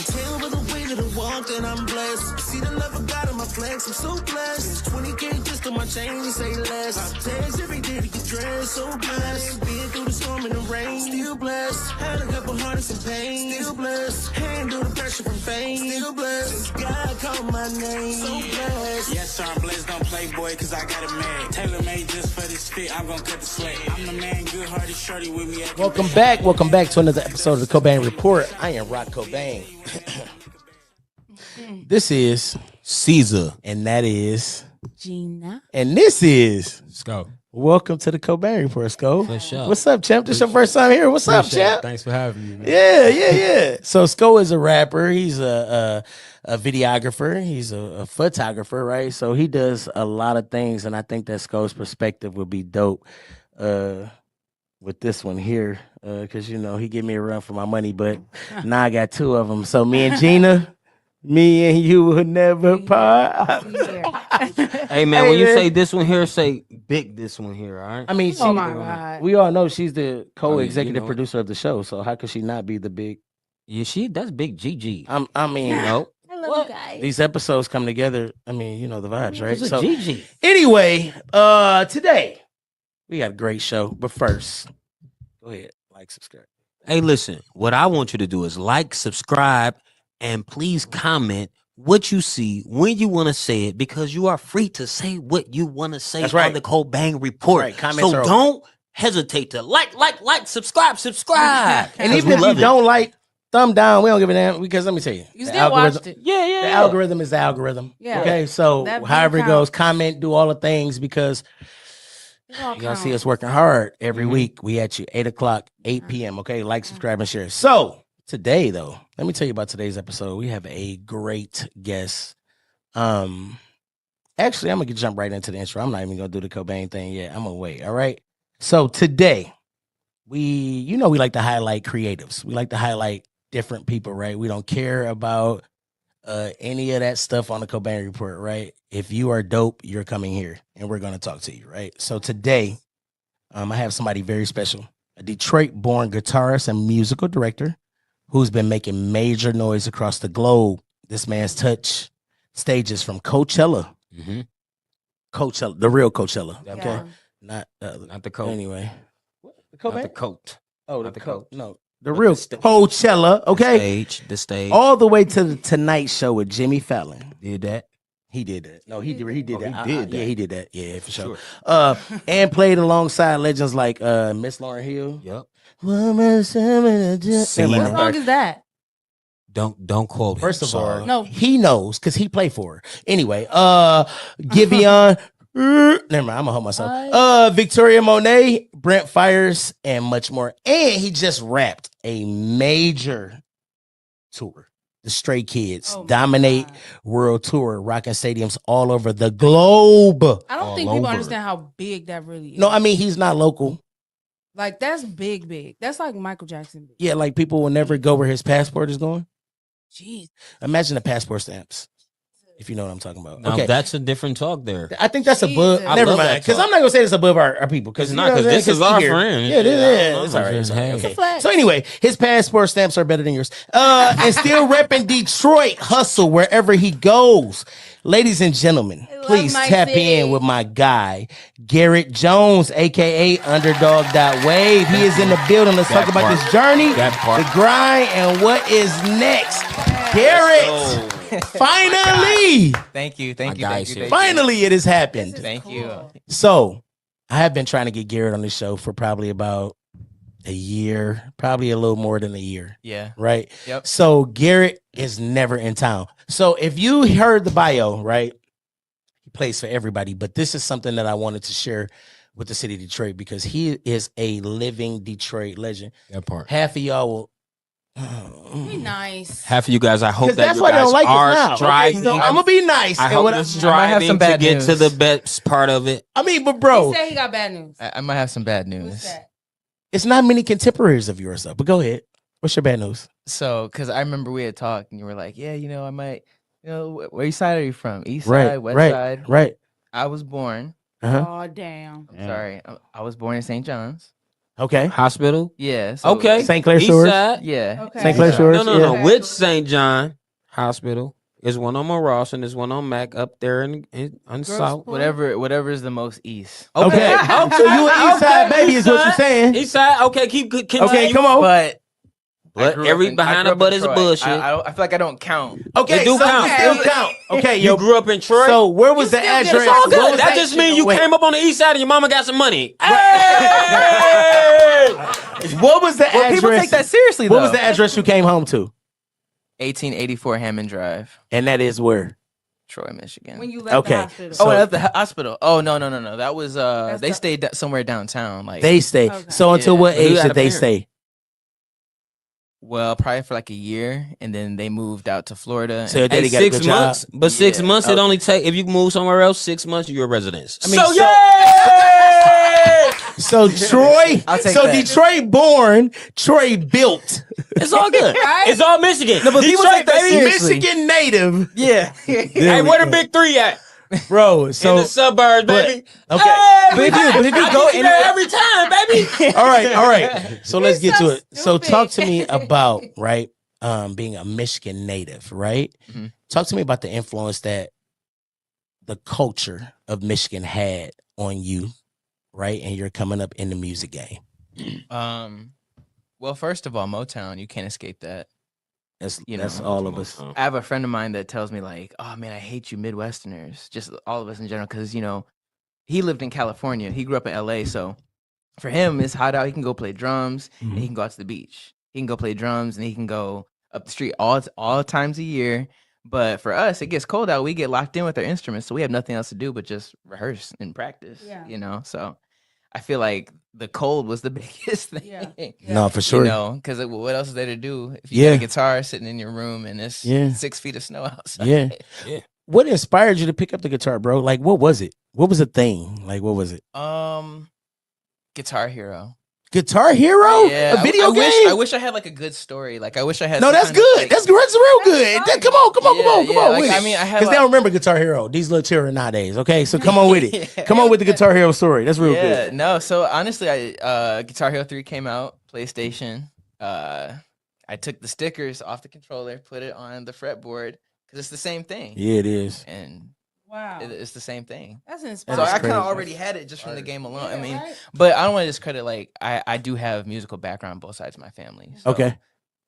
Tell by the way that I walk that I'm blessed. See the love I got in my flex, I'm so blessed. 20K just on my chain, say less. Text every day to get dressed, so blessed. Been through the storm and the rain, still blessed. Had a couple heartaches and pain, still blessed. Handle the pressure from fame, still blessed. God called my name, so blessed. Yes, sir, I'm blessed, don't play boy, cause I got it made. Tailor made just for this fit, I'm gonna cut the sweat. I'm the man, good hearted shorty with me. Welcome back to another episode of the Cobain Report. I am Rock Cobain. This is Caesar. and that is Gina. and this is Let's go. welcome to the Cobain Report, Sco. For sure. What's up, champ? This your first time here. What's up, champ? Thanks for having me, man. Yeah. So Sco is a rapper. He's a videographer. He's a photographer, right? So he does a lot of things, and I think that Sco's perspective would be dope with this one here, because you know he give me a run for my money, but now I got two of them. So me and Gina, me and you will never part. Hey, man, Hey, when you man. say this one here, say big this one here, all right? I mean, Oh my God. we all know she's the co-executive you know it. producer of the show, so how could she not be the big? Yeah, that's big GG. I mean, No. Hello, guys. these episodes come together. I mean, you know the vibes, right? It's a So GG. anyway, today we got a great show, but first, go ahead, like, subscribe. Hey, listen, what I want you to do is like, subscribe, and please comment what you see when you want to say it, because you are free to say what you want to say That's right. on the Cobain Report. That's right. Comments So are open. don't hesitate to like, subscribe. And 'Cause even we if you love it. don't like, thumb down. We don't give a damn, because let me tell you, You the still algorithm- watched it. Yeah. The algorithm is the algorithm. Yeah. Okay, so That however it counts. goes, comment, do all the things, because you gotta see us working hard every Mhm. week. We at you 8:00, 8 p.m. Okay, like, subscribe, and share. So today, though, let me tell you about today's episode. We have a great guest. Actually, I'm gonna jump right into the intro. I'm not even gonna do the Cobain thing yet. I'm gonna wait. All right. So today, we like to highlight creatives. We like to highlight different people, right? We don't care about any of that stuff on the Cobain Report, right? If you are dope, you're coming here, and we're gonna talk to you, right? So today, I have somebody very special, a Detroit-born guitarist and musical director who's been making major noise across the globe. This man's touched stages from Coachella, Mm-hmm. the real Coachella, Yeah. okay? Not the other. Not the coat. Anyway, the Not the coat. Oh, not the the coat. coat. No, the But real the stage. Coachella, okay? The stage. All the way to the Tonight Show with Jimmy Fallon. Did that. He did that. No, he did that. He did that. Yeah, he did that. Yeah, for sure. Sure. And played alongside legends like Miss Lauryn Hill. Yep. What Seen it. song is that? Don't quote him. First of all, Sorry. No. he knows because he played for her. Anyway, Giveon. Never mind, I'm gonna hold myself. Victoria Monét, Brent Fires, and much more. And he just wrapped a major tour. The Stray Kids Oh my Dominate God. World Tour, rocking stadiums all over the globe. I don't All think people over. understand how big that really is. No, I mean he's not local. like that's big. That's like Michael Jackson big. Yeah, like people will never go where his passport is going. Jeez. Imagine the passport stamps, if you know what I'm talking about. Now, Okay, that's a different talk there. I think that's above. Jesus. I Never love mind, that because talk. I'm not gonna say it's above our people. Because It's not, 'cause this is our friend. Yeah, this, Yeah, it's all right. It's all right. Hey. Okay. Flex. So anyway, his passport stamps are better than yours. And still repping Detroit hustle wherever he goes. Ladies and gentlemen, I love please my tap city. in with my guy, Garrett Jones, aka Underdog.Wave. He is in the building. Let's That talk about part. this journey, That part. the grind, and what is next. Garrett, finally, Thank you. My Thank you. guy Thank you. shit. Thank you. finally, it has happened. This is Thank you. cool. So, I have been trying to get Garrett on this show for probably about a year, probably a little more than a year, Yeah. right? Yep. So, Garrett is never in town. So, if you heard the bio, right, he plays for everybody, but this is something that I wanted to share with the city of Detroit because he is a living Detroit legend. That part. Half of y'all will. Be nice. Half of you guys, I hope 'Cause that that's you why they guys don't like us are now. Okay, striving. so I'm gonna be nice. I and hope what you're I might have striving some to bad get news. to the best part of it. I mean, but He bro, said he got bad news. I might have some bad What's news. that? it's not many contemporaries of yours, though. But go ahead. What's your bad news? So, because I remember we had talked and you were like, yeah, I might, where side are you from? East Right, side, west right, side? right. I was born. Uh-huh. Oh damn. I'm sorry. I was born in St. John's. Okay. Hospital. Yeah. So, Okay. St. Clair East Shores. side. Yeah. Okay. St. Clair Yeah. Shores. No. yeah. With St. John Hospital. There's one on Ross and there's one on Mac up there on South. Whatever is the most east. Okay. Okay. So you an East Side baby is what you're saying. East side. Okay, continue. Okay, come on. But But behind the butt is a bullshit. I feel like I don't count. Okay, It do so count. it still count. Okay, You grew up in Troy. So where was the address? It's all What good. was That just means you Wait. came up on the east side and your mama got some money. Hey! What was the Well, address? people take that seriously, though. What was the address you came home to? 1884 Hammond Drive, And that is where? Troy, Michigan. When you left Okay. the hospital. So- Oh, at the hospital. Oh, no. That was That's they the- stayed somewhere downtown. Like They stay. Okay. So until Yeah. what Who age had did a they parent? stay? well, probably for like a year, and then they moved out to Florida. So your Hey, daddy got a 6 good months. job. But 6 Yeah. months it only take if you move somewhere else, 6 months you're a resident. I mean, so so- yeah. So Troy, I'll take so that. Detroit born, Troy built. It's all good. Right? It's all Michigan. No, but people Detroit, take that baby. seriously. Michigan native. yeah. Hey, where the big three at? Bro, In so the suburbs, baby. okay. Hey, But if you I go get you there anywhere- every time, baby. all right. So let's You're get so to it. So stupid. talk to me about, right, being a Michigan native, right? Mhm. Talk to me about the influence that the culture of Michigan had on you, right? And you're coming up in the music game. Well, first of all, Motown, you can't escape that. That's You that's know. all of us. I have a friend of mine that tells me like, "Oh man, I hate you Midwesterners, just all of us in general, because he lived in California. He grew up in LA, so for him, it's hot out. He can go play drums and he can go out to the beach. He can go play drums and he can go up the street all times a year. But for us, it gets cold out. We get locked in with our instruments, so we have nothing else to do but just rehearse and practice. Yeah. So I feel like the cold was the biggest thing. Yeah. No, for sure. Because what else is there to do if you Yeah. got a guitar sitting in your room and it's Yeah. 6 feet of snow outside? Yeah. What inspired you to pick up the guitar, bro? Like, what was it? What was the thing? Like, what was it? Guitar Hero. Guitar Hero? Yeah, A video game? I wish I had like a good story. Like I wish I had. No, some that's kind of, good. like- That's real good. fine. Come on. Yeah, like, with I it. mean, I had Because they like, don't remember Guitar Hero. These little children nowadays. Okay, so come on with it. Yeah. Come on with the Guitar Hero story. That's real yeah, good. no. So honestly, I Guitar Hero 3 came out, PlayStation. I took the stickers off the controller, put it on the fretboard because it's the same thing. Yeah, it is. And Wow. it's the same thing. That's So inspiring. That's I kind of crazy. already had it just from the game alone. I Yeah, mean, right? but I don't want to discredit, like, I do have musical background on both sides of my family. So Okay.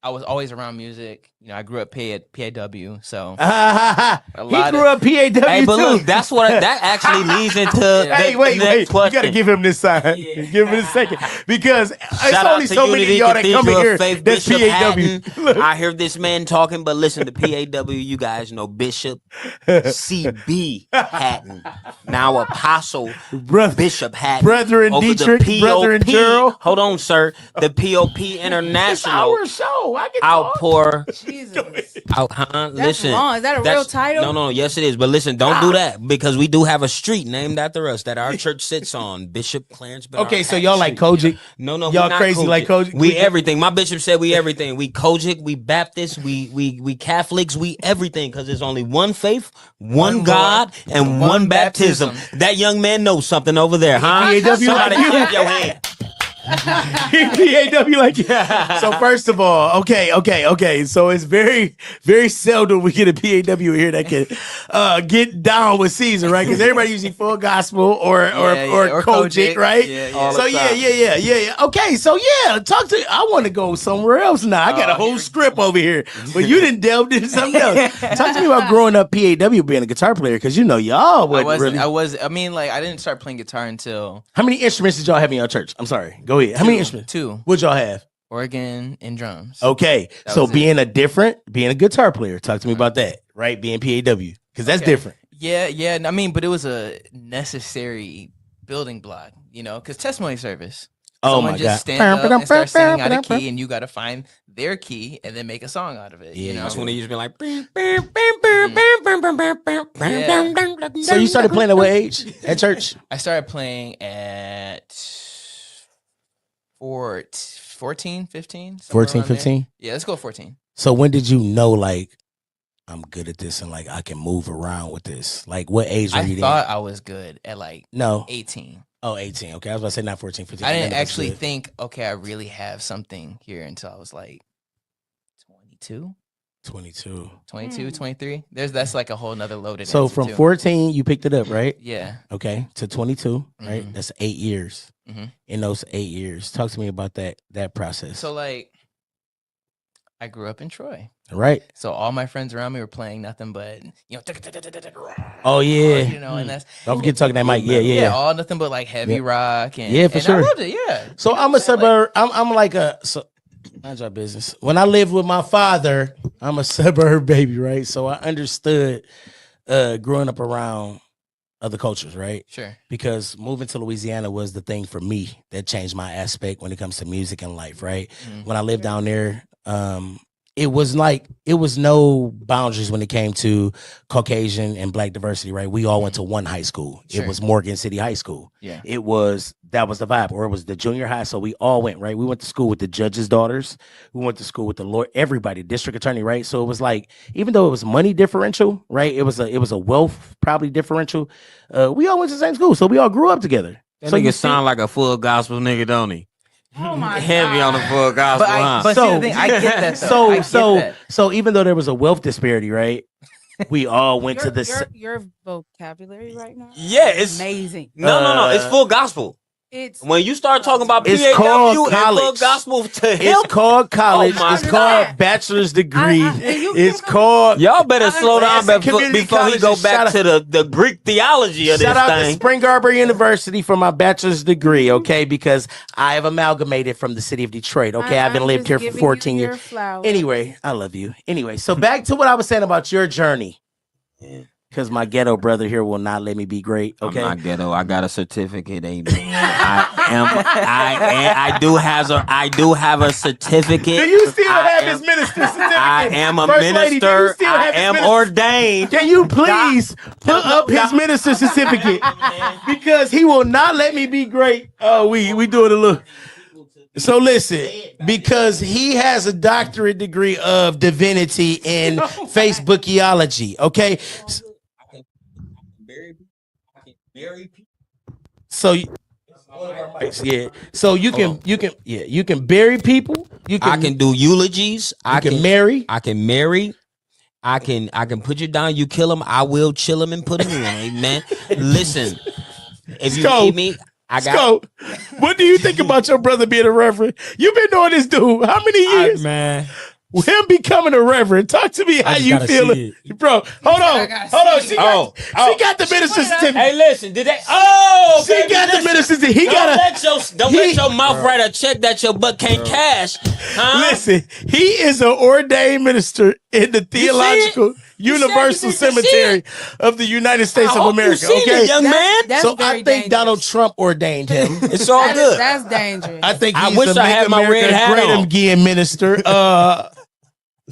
I was always around music. I grew up PAW, so He lot grew up PAW Hey, but too. look, that's what that actually leads into Hey, the wait. next You question. gotta give him this sign. Give him a second. Because it's Shout out only to so many of Unity y'all that come in Cathedral here of Faith, that's Bishop PAW. Hatton. I hear this man talking, but listen to PAW. You guys know Bishop CB Hatton, now Apostle Brother, Bishop Hatton. Brethren over the Dietrich, Brethren POP. Gerald. Hold on, sir. The POP It's International our show. I can talk. outpour. Jesus. That's Listen, wrong. Is that a real title? No, yes it is. But listen, don't do that because we do have a street named after us that our church sits on, Bishop Clarence Bernard Okay, so Hatton y'all like Street. Kojic? No, Y'all we're not crazy like Kojic? We everything. My bishop said we everything. We Kojic, we Baptist, we Catholics, we everything because there's only one faith, one One God, and one baptism. That young man knows something over there, huh? PAW Somebody like you. clap your hand. PAW like so first of all, okay. So it's very, very seldom we get a PAW here that can get down with Caesar, right? Because everybody usually full gospel or or Kojic, Kojic. right? Yeah. All So the time. yeah. Okay, so yeah, I want to go somewhere else now. I got a whole script over here, but you didn't delve into something else. Talk to me about growing up PAW being a guitar player, because y'all wasn't really. I didn't start playing guitar until How many instruments did y'all have in your church? I'm sorry. Go ahead. How many instruments? 2, What'd y'all have? organ and drums. Okay, That so was it. being a guitar player, talk to me about that, right? Being PAW, because that's Okay. different. Yeah. I mean, but it was a necessary building block, because testimony service. Oh Someone my just God. stand up and start singing out a key, and you got to find their key and then make a song out of it. Yeah, That's when he used to be like. So you started playing at what age at church? I started playing at 14, 15. somewhere 14, around there. 15? Yeah, let's go 14. So when did you know, like, I'm good at this and, like, I can move around with this? Like, what age were I you thought I was good at like then? No. 18. Oh, 18. Okay, I was about to say not 14, 15. I didn't That's actually good. think, okay, I really have something here until I was like 22, 22. 22, 23. That's like a whole nother loaded So answer from too. 14, you picked it up, right? Yeah. Okay, to 22, right? Mhm. That's 8 years. Mhm. In those 8 years, talk to me about that process. So like, I grew up in Troy. Right? So all my friends around me were playing nothing but, Oh yeah. and that's Don't forget talking that mic. Yeah. all nothing but like heavy Yep. rock and Yeah, for and sure. I loved it. Yeah. So You know I'm what a saying? Like, suburb. I'm like a so. Mind your business. When I lived with my father, I'm a suburb baby, right? So I understood growing up around other cultures, right? sure. Because moving to Louisiana was the thing for me that changed my aspect when it comes to music and life, right? Mhm. When I lived down there, it was no boundaries when it came to Caucasian and Black diversity, right? We all went to one high school. Sure. It was Morgan City High School. Yeah. That was the vibe, or it was the junior high. So we all went, right? We went to school with the judge's daughters. We went to school with the Lord, everybody, district attorney, right? So it was like, even though it was money differential, right? It was a wealth probably differential. We all went to the same school, so we all grew up together. That So nigga you sound like a full gospel nigga, don't he? Oh my Heavy on the God. full gospel, huh? But see the thing, I get that though. I get that. so even though there was a wealth disparity, right? We all went to the Your vocabulary right now. Yeah, is it's amazing. no. It's full gospel. It's When you start talking about It's PAW called and full college. gospel to him, It's called college. Oh my It's God. called bachelor's degree. You It's give called. y'all better I slow down understand. before Community he go colleges, back shout to the Greek theology of Shout this out to thing. Spring Arbor University for my bachelor's degree, okay? Because I have amalgamated from the city of Detroit, okay? I've been lived here for 14 years. Anyway, I love you. Anyway, so back to what I was saying about your journey. Because my ghetto brother here will not let me be great, okay? I'm not ghetto. I got a certificate, amen. I do have a certificate. Do you still I have am- his minister certificate? I am a First lady, do you minister. still I have his am minister- ordained. Can you please put up his minister certificate? Because he will not let me be great. Oh, we doing a little. So listen, because he has a doctorate degree of divinity in Facebookiology, okay? So yeah, so you can bury people. I can do eulogies. I can marry. I can marry. I can put you down. You kill him. I will chill him and put him in. Amen. Listen, if you Scope. need me, I got. Scope, what do you think about your brother being a reverend? You've been knowing this dude how many years? Man, Him becoming a reverend. Talk to me how just you gotta feel, see bro. Hold on. She Oh, got the minister certificate. Hey, listen, did they? Oh, She baby, got the listen. minister certificate. He Don't got let your mouth write a check that your butt can't cash, huh? Listen, he is an ordained minister in the theological Universal You see Cemetery of the United States I of hope you America. seen it, Okay, young man. That's so very I think Donald dangerous. Trump ordained him. It's all good. That's dangerous. I think I he's wish the I Make had my America red hat Great on. Again minister.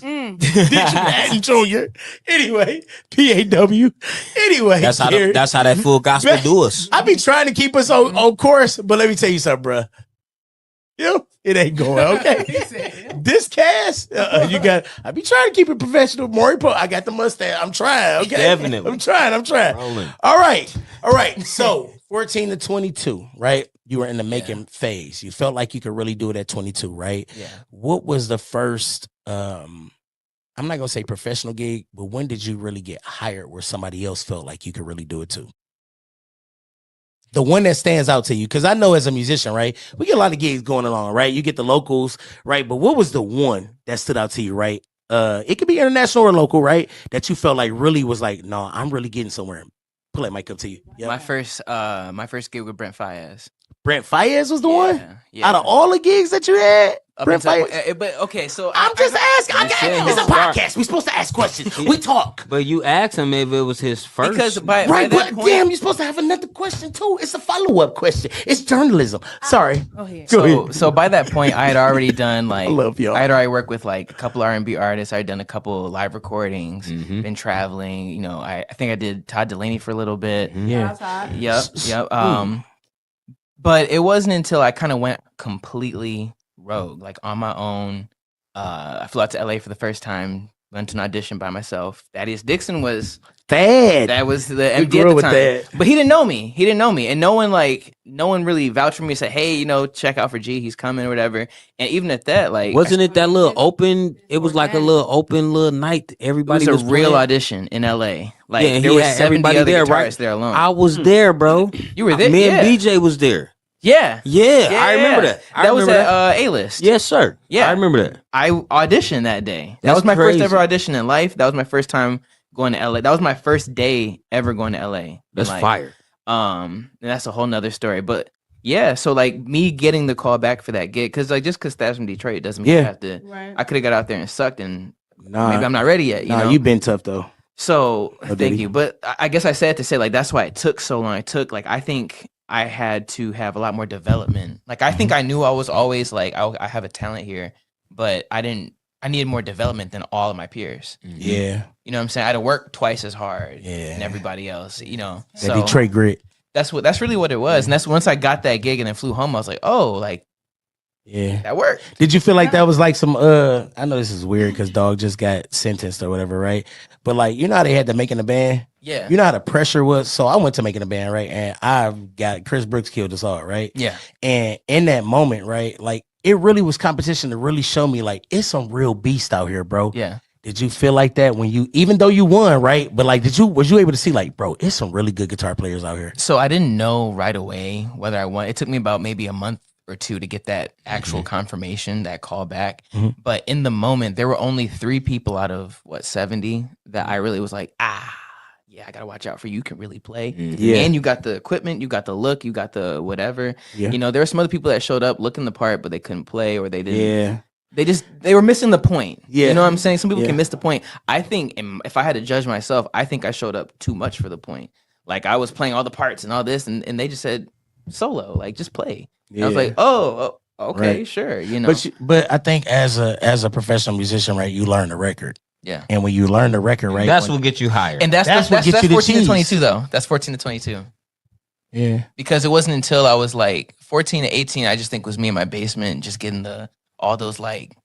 Mm. Did you Patton Jr.? Anyway, PAW. Anyway, That's how Garrett, that full gospel Man, do us. I be trying to keep us on course, but let me tell you something, bro. It ain't going okay. He said, This cast, I be trying to keep it professional. Maury I got the mustache. I'm trying. Okay, Definitely. I'm trying. Rolling. All right. So 14 to 22, right? You were in the making phase. You felt like you could really do it at 22, right? Yeah. What was the first? I'm not gonna say professional gig, but when did you really get hired where somebody else felt like you could really do it too? The one that stands out to you, because I know as a musician, right, we get a lot of gigs going along, right? You get the locals, right? But what was the one that stood out to you, right? It could be international or local, right? That you felt like really was like, no, I'm really getting somewhere. Pull that mic up to you. Yep. My first gig with Brent Faiyaz. Brent Faiyaz was the one? Yeah. Out of all the gigs that you had? Up Brent until, Faiyaz? but okay, so I'm just asking. It's a Start. podcast. We're supposed to ask questions. We talk. But you asked him if it was his first. because by Right, that but point, damn, you're supposed to have another question too. It's a follow-up question. It's journalism. Sorry. Go ahead. Go ahead. so by that point, I had already done like I love y'all. I had already worked with like a couple R&B artists. I had done a couple live recordings. Mhm. Been traveling. You know, I think I did Todd Delaney for a little bit. Yeah. Outside. Yep. But it wasn't until I kind of went completely rogue, like on my own. I flew out to LA for the first time Went to an audition by myself. Thaddeus Dixon was Thad. that was the We MD grew at up the with time. that. But he didn't know me. And no one really vouched for me. Said, hey, check out for G. He's coming or whatever. And even at that, like, Wasn't it that little open? It was like a little open little night. it Everybody was a real playing. audition in LA. Like Yeah, and there he was had 70 everybody other there, guitarists right? there alone. I was there, bro. You were there? Me Yeah. and BJ was there. Yeah. Yeah, I remember that. That was at A-List. Yes, sir. Yeah. I remember that. I auditioned that day. That That's was my crazy. first ever audition in life. That was my first time going to LA. That was my first day ever going to LA. That's fire. And that's a whole nother story. But yeah, so like me getting the call back for that gig, because like just because that's from Detroit doesn't mean I have to. Right. I could have got out there and sucked, and Nah, maybe I'm not ready yet. You know, you've been tough though. so did thank he? you. But I guess I said to say like that's why it took so long. I think I had to have a lot more development. Like I think I knew I was always like I have a talent here, but I needed more development than all of my peers. Yeah, You know what I'm saying? I had to work twice as hard Yeah. than everybody else. that So Detroit grit. that's really what it was. And that's once I got that gig and then flew home, I was like, oh, like Yeah. that worked. Did you feel like that was like some I know this is weird because dog just got sentenced or whatever, right? But like you know how they had to Making a Band? Yeah. You know how the pressure was? So I went to Making a Band, right? And I got Chris Brooks killed us all, right? Yeah. And in that moment, right, like it really was competition to really show me like it's some real beast out here, bro. Yeah. Did you feel like that when you, even though you won, right? But like, was you able to see like, bro, it's some really good guitar players out here? So I didn't know right away whether I won. It took me about maybe a month or two to get that actual confirmation, that call back. Mhm. But in the moment, there were only 3 people out of 70 that I really was like, yeah, I gotta watch out for you. You can really play. Yeah. And you got the equipment, you got the look, you got the whatever. Yeah. There were some other people that showed up looking the part, but they couldn't play or they didn't. Yeah. They were missing the point. Yeah. You know what I'm saying? Some people Yeah. can miss the point. I think if I had to judge myself, I think I showed up too much for the point. Like I was playing all the parts and all this, and they just said solo, like just play. And I was Yeah. like, oh, okay, Right. sure. But I think as a professional musician, right, you learn the record. Yeah. And when you learn the record, right? That's what gets you higher. And that's That's what gets you the 14 to cheese. 22 though. That's 14 to 22. Yeah. Because it wasn't until I was like 14 to 18, I just think was me in my basement just getting all those like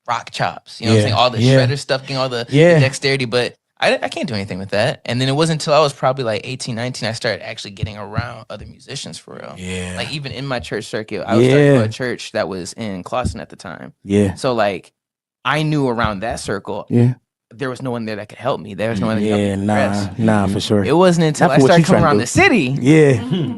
rock chops. You know what I'm Yeah. saying? All the Yeah. shredder stuff, getting all the Yeah. dexterity, but I can't do anything with that. And then it wasn't until I was probably like 18, 19, I started actually getting around other musicians for real. Yeah. Like even in my church circuit, I was starting to go to a church that was in Clawson at the time. Yeah. So like I knew around that circle, Yeah. there was no one there that could help me. There was no one that could help Yeah. me progress. Nah, for sure. It wasn't until That's I what started you coming tryna around do. the city. Yeah. Yeah.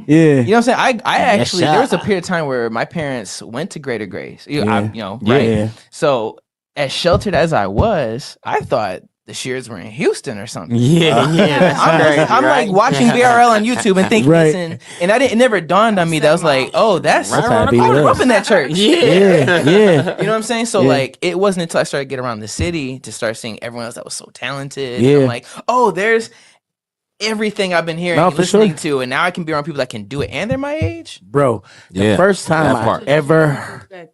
You know what I'm saying? I actually shot. there was a period of time where my parents went to Greater Grace. Right? Yeah. So as sheltered as I was, I thought the Shears were in Houston or something. yeah, that's I'm right. like watching BRL on YouTube and thinking, Right. and it never dawned on me that I was like, oh, that's That's how I it be with grew us. up in that church. Yeah. Yeah. You know what I'm saying? So Yeah. like it wasn't until I started getting around the city to start seeing everyone else that was so talented. Yeah. And I'm like, oh, there's everything I've been hearing No, and for listening sure. to, and now I can be around people that can do it and they're my age. Bro, the Yeah, first time that I part. ever that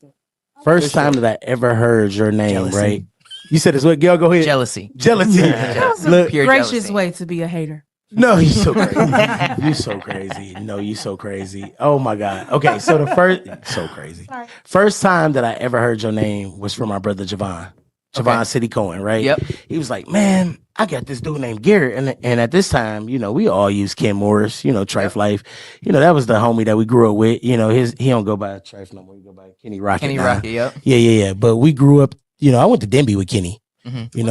I ever heard your name, Jealousy. right? You said it's what, Gail, go ahead. Jealousy. Jealousy. That's Look, a Pure gracious jealousy. way to be a hater. no, you so crazy. You so crazy. No, you so crazy. Oh my God. Okay, so the first so crazy. Sorry. First time that I ever heard your name was from my brother Javon. Javon Okay. City Cohen, right? Yep. He was like, man, I got this dude named Garrett. And at this time, we all use Ken Morris, Trife Life. That was the homie that we grew up with. He don't go by Trife no more. He go by Kenny Rocket. Kenny now. Rocket, yep. Yeah. But we grew up, I went to Denby with Kenny.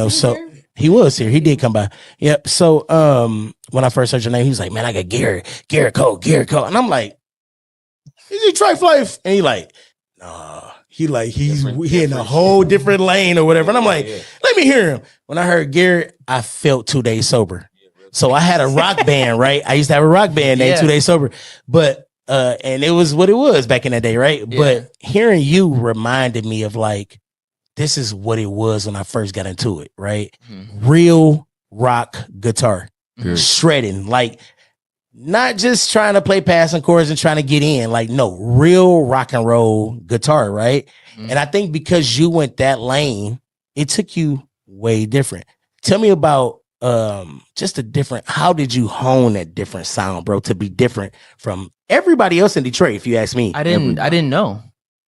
So he was here. He did come by. Yep. So when I first heard your name, he was like, man, I got Garrett Cole. And I'm like, is he Trife Life? And he like, nah. He's in a whole different lane or whatever. And I'm like, let me hear him. When I heard Garrett, I felt 2 days sober. So I had a rock band, right? I used to have a rock band named 2 days sober. But and it was what it was back in that day, right? Yeah. But hearing you reminded me of like, this is what it was when I first got into it, right? Real rock guitar, shredding, like not just trying to play passing chords and trying to get in, like no, real rock and roll guitar, right? And I think because you went that lane, it took you way different. Tell me about just a different, how did you hone that different sound, bro, to be different from everybody else in Detroit, if you ask me? I didn't know.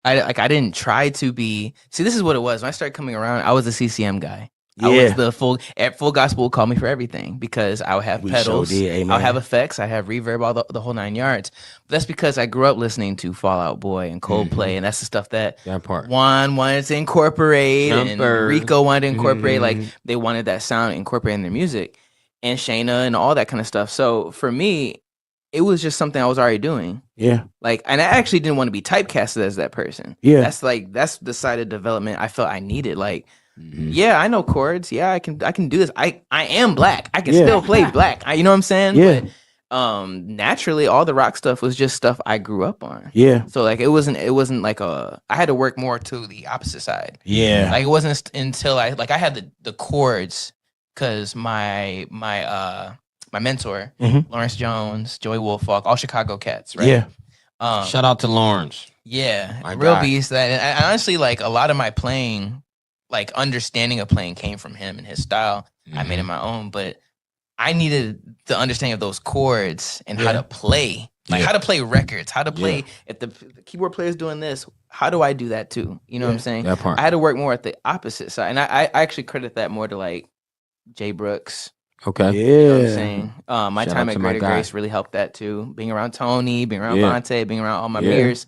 I didn't try to be. See, this is what it was. When I started coming around, I was a CCM guy. I was Yeah. the full gospel would call me for everything because I would have We sure pedals, did, amen. I'll have effects, I have reverb, all the whole 9 yards. But that's because I grew up listening to Fall Out Boy and Coldplay, and that's the stuff that part. Juan wanted to incorporate, Jumper. and Rico wanted to incorporate. Like Mhm. they wanted that sound incorporated in their music, and Shayna and all that kind of stuff. So for me, it was just something I was already doing. Yeah. Like, and I actually didn't want to be typecasted as that person. Yeah. That's the side of development I felt I needed. Like, Mhm. yeah, I know chords. Yeah, I can do this. I am black. I can Yeah. still play black. You know what I'm saying? Yeah. But naturally, all the rock stuff was just stuff I grew up on. Yeah. So like, it wasn't like I had to work more to the opposite side. Yeah. Like it wasn't until I had the chords, because my mentor, Mhm. Lawrence Jones, Joey Wolfalk, all Chicago cats, right? Yeah. Shout out to Lawrence. Yeah, My real guy. beast. That, and I honestly, like, a lot of my playing, like understanding of playing, came from him and his style. I made it my own, but I needed the understanding of those chords and how Yeah. to play, like how to play records, how to play. If the keyboard player is doing this, how do I do that too? You know what I'm saying? That part. I had to work more at the opposite side, and I actually credit that more to like Jay Brooks. Okay. Yeah. You know what I'm saying? My Shout time out at to my Greater guy. Grace really helped that too. Being around Tony, being around Yeah. Vontae, being around all my Yeah. peers.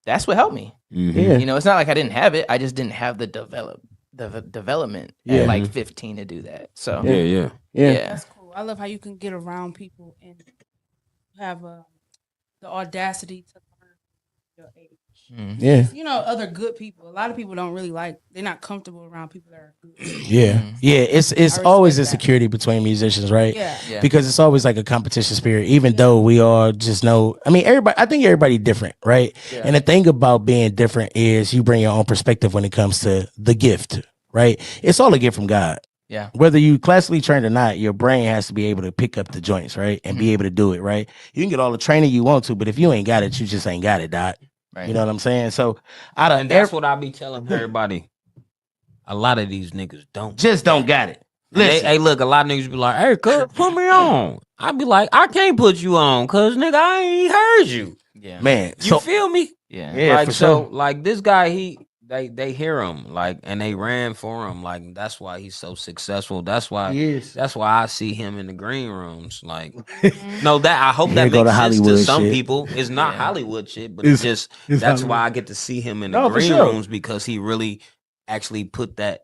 That's what helped me. Mhm. Yeah. You know, it's not like I didn't have it. I just didn't have the development Yeah. at like 15 to do that. So Yeah, yeah. Yeah. yeah. That's cool. I love how you can get around people and have the audacity to learn your age. Mm. Yeah. You know, other good people. A lot of people don't really they're not comfortable around people that are good. Yeah. Mhm. Yeah. It's I always a respect that. security between musicians, right? Yeah. Yeah. Because it's always like a competition spirit, even though we all just know. I mean, I think everybody different, right? Yeah. And the thing about being different is you bring your own perspective when it comes to the gift, right? It's all a gift from God. Yeah. Whether you classically trained or not, your brain has to be able to pick up the joints, right? And be able to do it, right? You can get all the training you want to, but if you ain't got it, you just ain't got it, Doc. Right. You know what I'm saying? So out of And that's what I be telling everybody. A lot of these niggas don't. just don't got it. And they, Listen. hey, look, a lot of niggas be like, hey, cuz, put me on. I be like, I can't put you on, cuz, nigga, I ain't heard you. Yeah. Man, You so feel me? Yeah. yeah, like, for so, sure. like, this guy, they hear him, like, and they ran for him. Like, that's why he's so successful. That's why Yes. that's why I see him in the green rooms. Like, no, that I hope Here that go makes the sense to Hollywood some shit. people. It's not Yeah. Hollywood shit, but It's- it's it's that's Hollywood. why I get to see him in the No, for green sure. rooms, because he really actually put that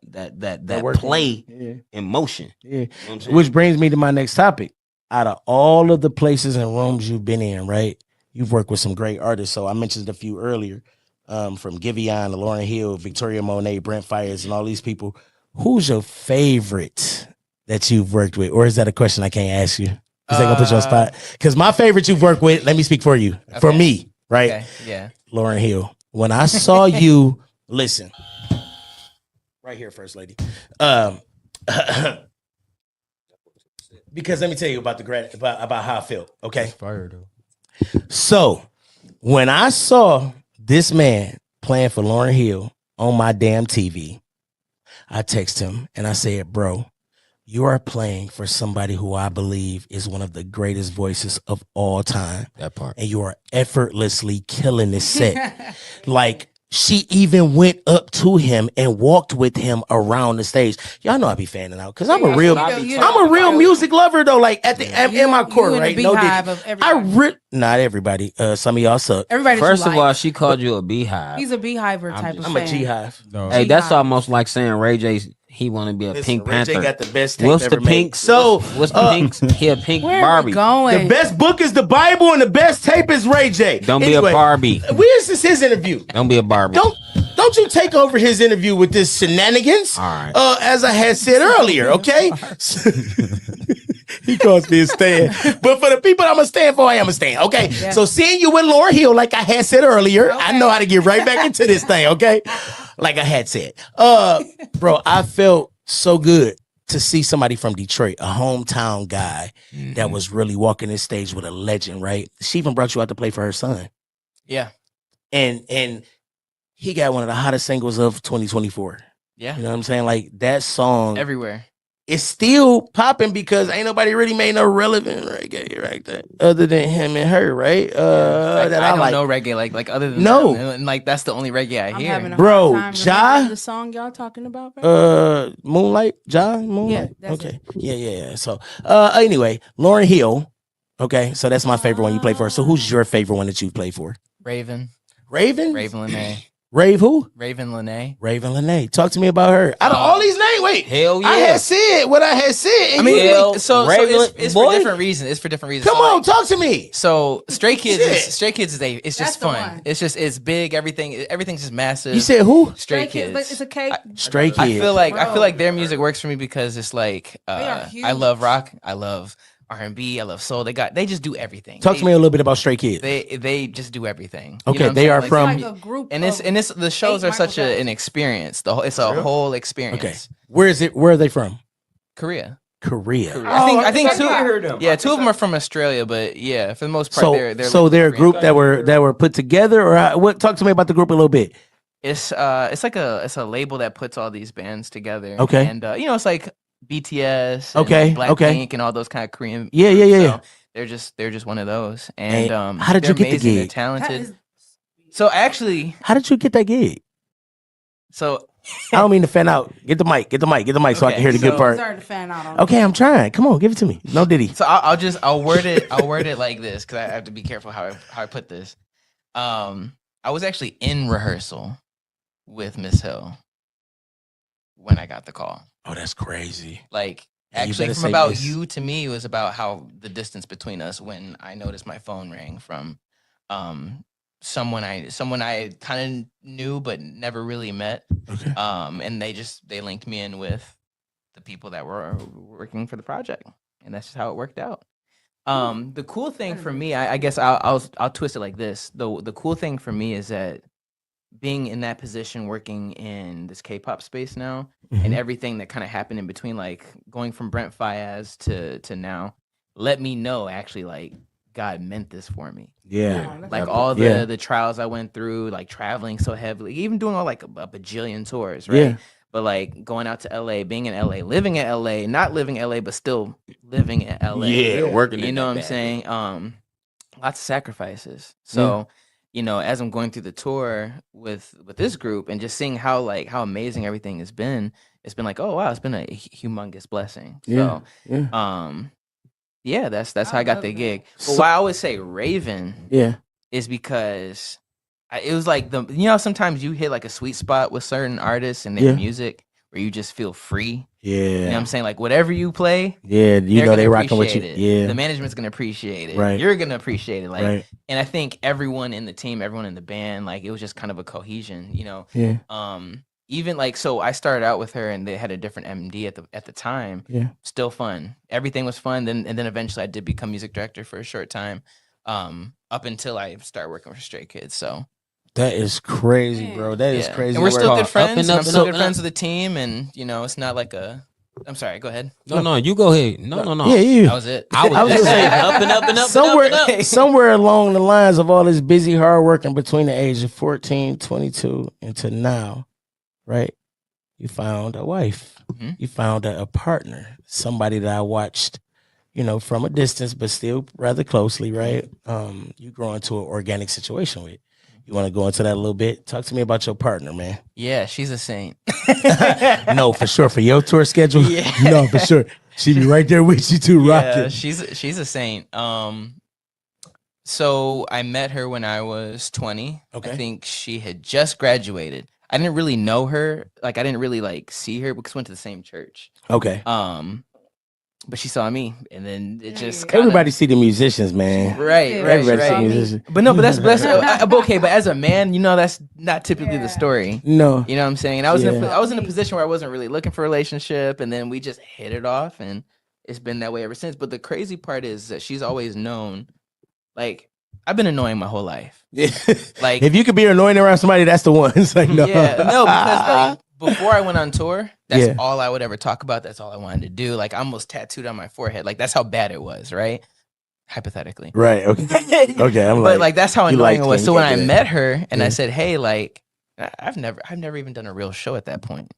work in play it. in motion. Yeah. You know what I'm saying? Which brings me to my next topic. Out of all of the places and rooms you've been in, right? You've worked with some great artists. So I mentioned a few earlier, from Giveon to Lauryn Hill, Victoria Monet, Brent Fires, and all these people. Who's your favorite that you've worked with? Or is that a question I can't ask you? Is that gonna put you on spot? Because my favorite you've worked with, let me speak for you. For Okay. me, right? Okay. Yeah. Lauryn Hill. When I saw you, listen, right here, First Lady. Because let me tell you about about how I felt. Okay. Fire though. So when I saw this man playing for Lauryn Hill on my damn TV, I text him and I said, bro, you are playing for somebody who I believe is one of the greatest voices of all time. That part. And you are effortlessly killing this set. Like, she even went up to him and walked with him around the stage. Y'all know I be fanning out because I'm a real, I'm a real music lover though. Like in my core, right? No, not everybody. Some of y'all suck. Everybody. First of all, she called you a beehive. He's a beehiver type of I'm fan. a G-hive. No. Hey, that's G-hive. almost like saying Ray J. He want to be a Listen, Pink Ray J Panther. got the best tape What's ever the made. pink? So what's the pink? He a pink Where Barbie. are we going? the best book is the Bible and the best tape is Ray J. Don't be Anyway, a Barbie. Where's his interview? Don't be a Barbie. Don't you take over his interview with this shenanigans? All right. As I had said earlier, okay? He calls me a stand. But for the people I'm a stand for, I am a stand, okay? Yeah. So seeing you with Lauryn Hill, like I had said earlier, I Okay. know how to get right back into this thing, okay? Like I had said. Bro, I felt so good to see somebody from Detroit, a hometown guy that was really walking this stage with a legend, right? She even brought you out to play for her son. Yeah. And he got one of the hottest singles of 2024. Yeah. You know what I'm saying? Like that song Everywhere. it's still popping because ain't nobody really made no relevant reggae right there other than him and her, right? That I don't like. know reggae like other than No. them. And like that's the only reggae I I'm hear. having a Bro, hard time Ja? remembering the song y'all talking about. Right? Moonlight, Moonlight. Yeah, that's Okay, yeah. So, anyway, Lauryn Hill. Okay, so that's my favorite one you play for. So, who's your favorite one that you play for? Raven Lene. Lene. Who? Raven Lene. Raven Lene. Talk to me about her. Out of all these names, wait. Hell yeah. I had said what I had said. And I mean, Hell, so Raven, it's boy. for different reasons. It's for different reasons. Come So, on, like, talk to me. So Stray Kids Shit. is it's That's just the fun. one. It's big. Everything's just massive. You said who? Stray Kids. It's a cake. Stray Kids. I feel Bro. like their music works for me because it's like They are I huge. love rock, I love R&B, I love soul. They just do everything. Talk to me a little bit about Stray Kids. They just do everything. You Okay, know what I'm they saying? are Like, from- It's like a group. and the shows are such an experience. It's a whole experience. Okay, where is it? Where are they from? Korea. Korea. I think two. I heard them. Yeah, two of them are from Australia, but yeah, for the most part, So, they're they're a group that were put together, or what? Talk to me about the group a little bit. It's like a label that puts all these bands together. Okay. And it's like BTS, and Okay, okay. Blackpink, and all those kind of Korean. Yeah. So they're just one of those. And how did you they're get the amazing, They're gig? talented. So actually, How did you get that gig? so I don't mean to fan out. Get the mic, so I Okay, can hear the good so- part. Sorry to fan out on. Okay, I'm trying. Come on, give it to me. No diddy. so I'll word it like this because I have to be careful how I put this. I was actually in rehearsal with Miss Hill when I got the call. Oh, that's crazy. Like Yeah, you actually better from say about this. you to me was about how the distance between us when I noticed my phone rang from someone I kind of knew but never really met. Okay. And they linked me in with the people that were working for the project, and that's just how it worked out. The cool thing for me, I guess I'll twist it like this. The cool thing for me is that being in that position, working in this K-pop space now, and everything that kind of happened in between, like going from Brent Faiyaz to now, let me know actually like God meant this for me. Yeah. Like all the trials I went through, like traveling so heavily, even doing all like a bajillion tours, right? Yeah. But like going out to LA, being in LA, living in LA, not living in LA, but still living in LA. working. You know what I'm saying? Lots of sacrifices. So, as I'm going through the tour with this group and just seeing how amazing everything has been, it's been like, oh wow, it's been a humongous blessing. Yeah. So, Yeah. that's how I got the gig. But So- why I always say Raven Yeah. is because it was like sometimes you hit like a sweet spot with certain artists and their Yeah. music where you just feel free. Yeah. You know what I'm saying? Like whatever you play, Yeah. You they're know they gonna rocking with you. appreciate it. Yeah. The management's gonna appreciate it. Right. You're gonna appreciate it. Like, Right. and I think everyone in the team, everyone in the band, like it was just kind of a cohesion. Yeah. Even like so, I started out with her, and they had a different MD at the time. Yeah. Still fun. Everything was fun. Then eventually I did become music director for a short time. Up until I started working for Stray Kids. So That is crazy, bro. That is yeah. crazy. And we're still work. good friends. and And up I'm and still up good and friends up. with the team, and it's not like a. I'm sorry. Go ahead. No, you go ahead. No. Yeah, you. That was it. I was was just gonna saying say, up and up and up somewhere, and up and up. somewhere along the lines of all this busy hard working between the age of 14, 22, and to now, right? You found a wife. Mhm. You found a partner, somebody that I watched, from a distance, but still rather closely, right? You grow into an organic situation with. You want to go into that a little bit? Talk to me about your partner, man. Yeah, she's a saint. No, for sure. For your tour schedule, Yeah. no, for sure. She be right there with you too, Yeah, rocking. she's a saint. So I met her when I was 20. Okay. I think she had just graduated. I didn't really know her. Like I didn't really like see her because we went to the same church. Okay. But she saw me, and then it just kinda, Everybody see the musicians, man. right, Yeah, right, Everybody see right. musicians. But no, but that's okay. But as a man, that's not typically the story. No. You know what I'm saying? I was Yeah. I was in a position where I wasn't really looking for a relationship, and then we just hit it off, and it's been that way ever since. But the crazy part is that she's always known, like I've been annoying my whole life. Like if you could be annoying around somebody, that's the one. It's like no. yeah, no, because like before I went on tour, that's Yeah. all I would ever talk about. That's all I wanted to do. Like I almost tattooed on my forehead. Like that's how bad it was, right? Hypothetically. Right. Okay. Okay. I'm But like that's how you annoying liked it was. him, So you when get I that. met her and Yeah. I said, "Hey, like I've never even done a real show at that point."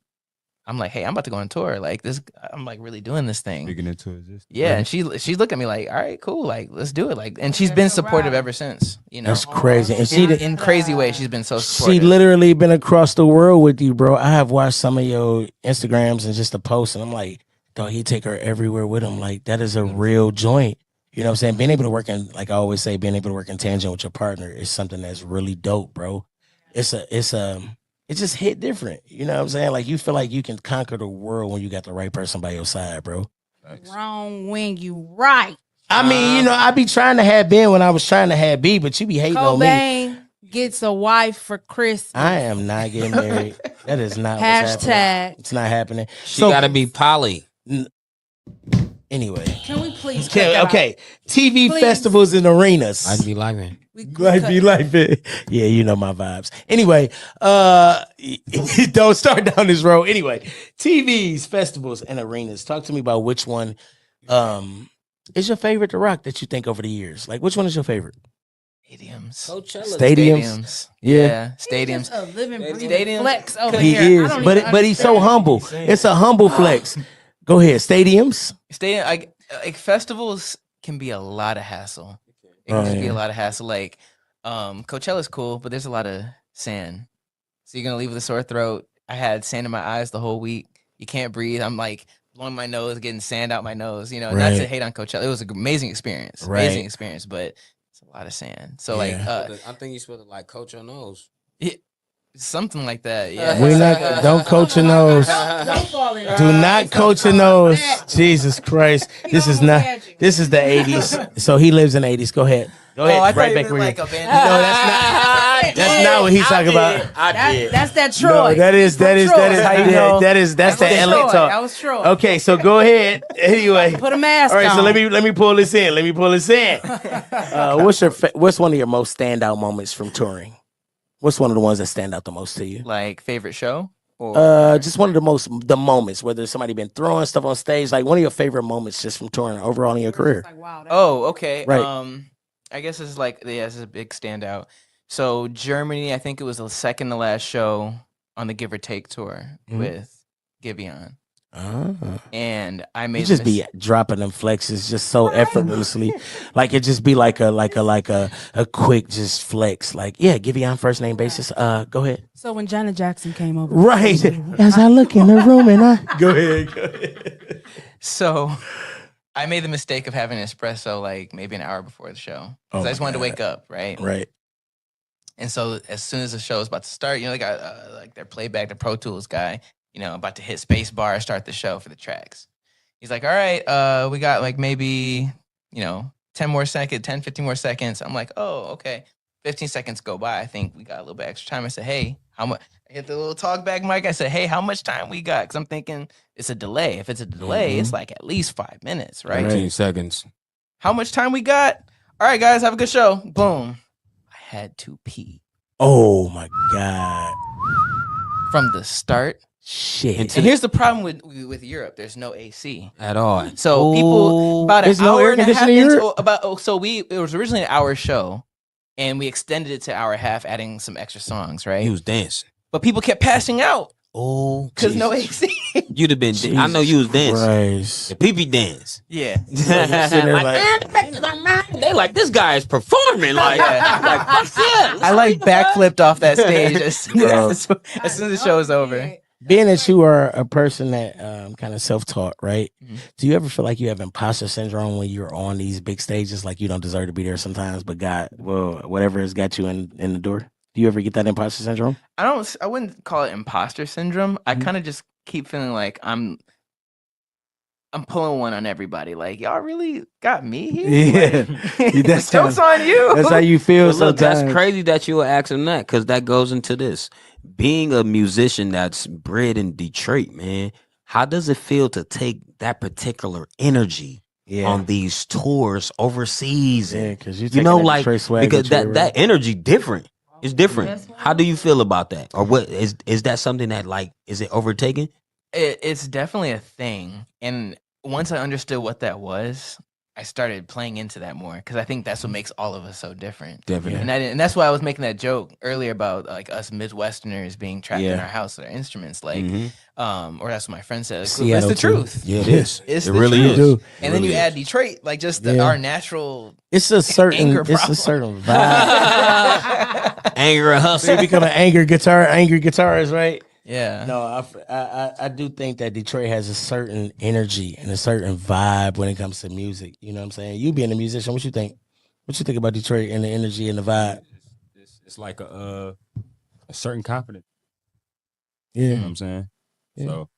I'm like, hey, I'm about to go on tour. Like this, I'm like really doing this thing. Speaking into existence. Yeah, and she looked at me like, all right, cool, like let's do it. Like, and she's been supportive ever since. You know, That's crazy. And she in crazy ways, she's been so supportive. She literally been across the world with you, bro. I have watched some of your Instagrams and just the posts, and I'm like, dog, he take her everywhere with him. Like, that is a real joint. You know what I'm saying? Being able to work in, like I always say, being able to work in tangent with your partner is something that's really dope, bro. It just hit different. You know what I'm saying? Like, you feel like you can conquer the world when you got the right person by your side, bro. Wrong when you right. I mean, you know, I be trying to have Ben when I was trying to have B, but you be hating on me. Cobain gets a wife for Christmas. I am not getting married. That is not what's happening. Hashtag. It's not happening. She gotta be poly. Anyway. Can we please cut that Okay. TV Please. festivals and arenas. I'd be like, man. We Might be like it. Yeah, you know my vibes. Anyway, don't start down this road. Anyway, TVs, festivals, and arenas. Talk to me about which one is your favorite to rock that you think over the years. Like, which one is your favorite? Stadiums. Stadiums. Yeah. Stadiums. a living, breathing Stadiums. flex over He here. is, but he's so humble. It's a humble flex. Go ahead, stadiums. Like festivals can be a lot of hassle. It can just be a lot of hassle. Like Coachella's cool, but there's a lot of sand. So you're gonna leave with a sore throat. I had sand in my eyes the whole week. You can't breathe. I'm like blowing my nose, getting sand out my nose. You know, not to hate on Coachella. It was an amazing experience. Amazing experience, but it's a lot of sand. So like I think you're supposed to like coach your nose. something like that. Yeah. We not don't coach your nose. Don't fall in. Do not coach your nose. Jesus Christ. This is not this is the 80s. So he lives in the 80s. Go ahead. Go ahead. Oh, I right thought back you where meant you. like a No, that's not what he's talking about. That's that Troy. No, that is How you know? that's that LA Troy. talk. That was Troy. Okay, so go ahead. Anyway. Put a mask All right, on. so let me pull this in. What's one of your most standout moments from touring? What's one of the ones that stand out the most to you? Like favorite show? Or Just one of the moments, whether somebody been throwing stuff on stage, like one of your favorite moments just from touring overall in your career. Like, wow, oh, okay. Right. I guess it's like this is a big standout. So Germany, I think it was the second to last show on the Give or Take tour with Giveon. And I made You just be dropping them flexes just so effortlessly, like it just be like a quick just flex. Like, yeah, give you on first name basis. Go ahead. So when Janet Jackson came over, Right. As I look in the room and I go ahead. So I made the mistake of having an espresso like maybe an hour before the show because I just wanted to wake up, right? Right. And so as soon as the show was about to start, you know, they got like their playback, the Pro Tools guy, you know, about to hit space bar, start the show for the tracks. He's like, all right, we got like maybe, 10 more seconds, 10, 15 more seconds. I'm like, oh, okay. 15 seconds go by. I think we got a little bit extra time. I said, hey, how much? I hit the little talk back mic. I said, hey, how much time we got? Because I'm thinking it's a delay. If it's a delay, it's like at least 5 minutes, right? 15 seconds. How much time we got? All right, guys, have a good show. Boom. I had to pee. Oh my God. From the start. Shit. And here's the problem with Europe. There's no AC At all. So people about an There's no hour air and a half conditioning in into Europe? it was originally an hour show, and we extended it to an hour and a half, adding some extra songs, right? He was dancing. But people kept passing out Oh, because no AC. You'd have been. I know you was dancing. Christ. The pee dance. Yeah. Sitting there They like this guy is performing. Like, like fuck yeah. I like backflipped off that stage as soon Bro. as the show was over. Being that you are a person that kind of self-taught, right? Do you ever feel like you have imposter syndrome when you're on these big stages, like you don't deserve to be there sometimes, but God, well, whatever has got you in the door? Do you ever get that imposter syndrome? I wouldn't call it imposter syndrome. I kind of just keep feeling like I'm pulling one on everybody. Like, y'all really got me here? Yeah. Like, That's joke's on you. That's how you feel But look, sometimes. that's crazy that you were asking that because that goes into this. Being a musician that's bred in Detroit, man, how does it feel to take that particular energy on these tours overseas? Yeah, because you know, like, because that energy different. It's different. How do you feel about that? Or what is that something that like is it overtaken? It's definitely a thing. And once I understood what that was, I started playing into that more because I think that's what makes all of us so different. Definitely. And that's why I was making that joke earlier about like us Midwesterners being trapped in our house with our instruments, like, or that's what my friend said. But it's the truth. Yeah, it is. It's It the really truth. is. And then you add Detroit, like just our natural. It's a certain anger vibe. Anger and So hustle. you become an angry guitarist, right? Yeah. No, I do think that Detroit has a certain energy and a certain vibe when it comes to music. You know what I'm saying? You being a musician, what you think? What you think about Detroit and the energy and the vibe? It's like a certain confidence. Yeah. You know what I'm saying? Yeah. So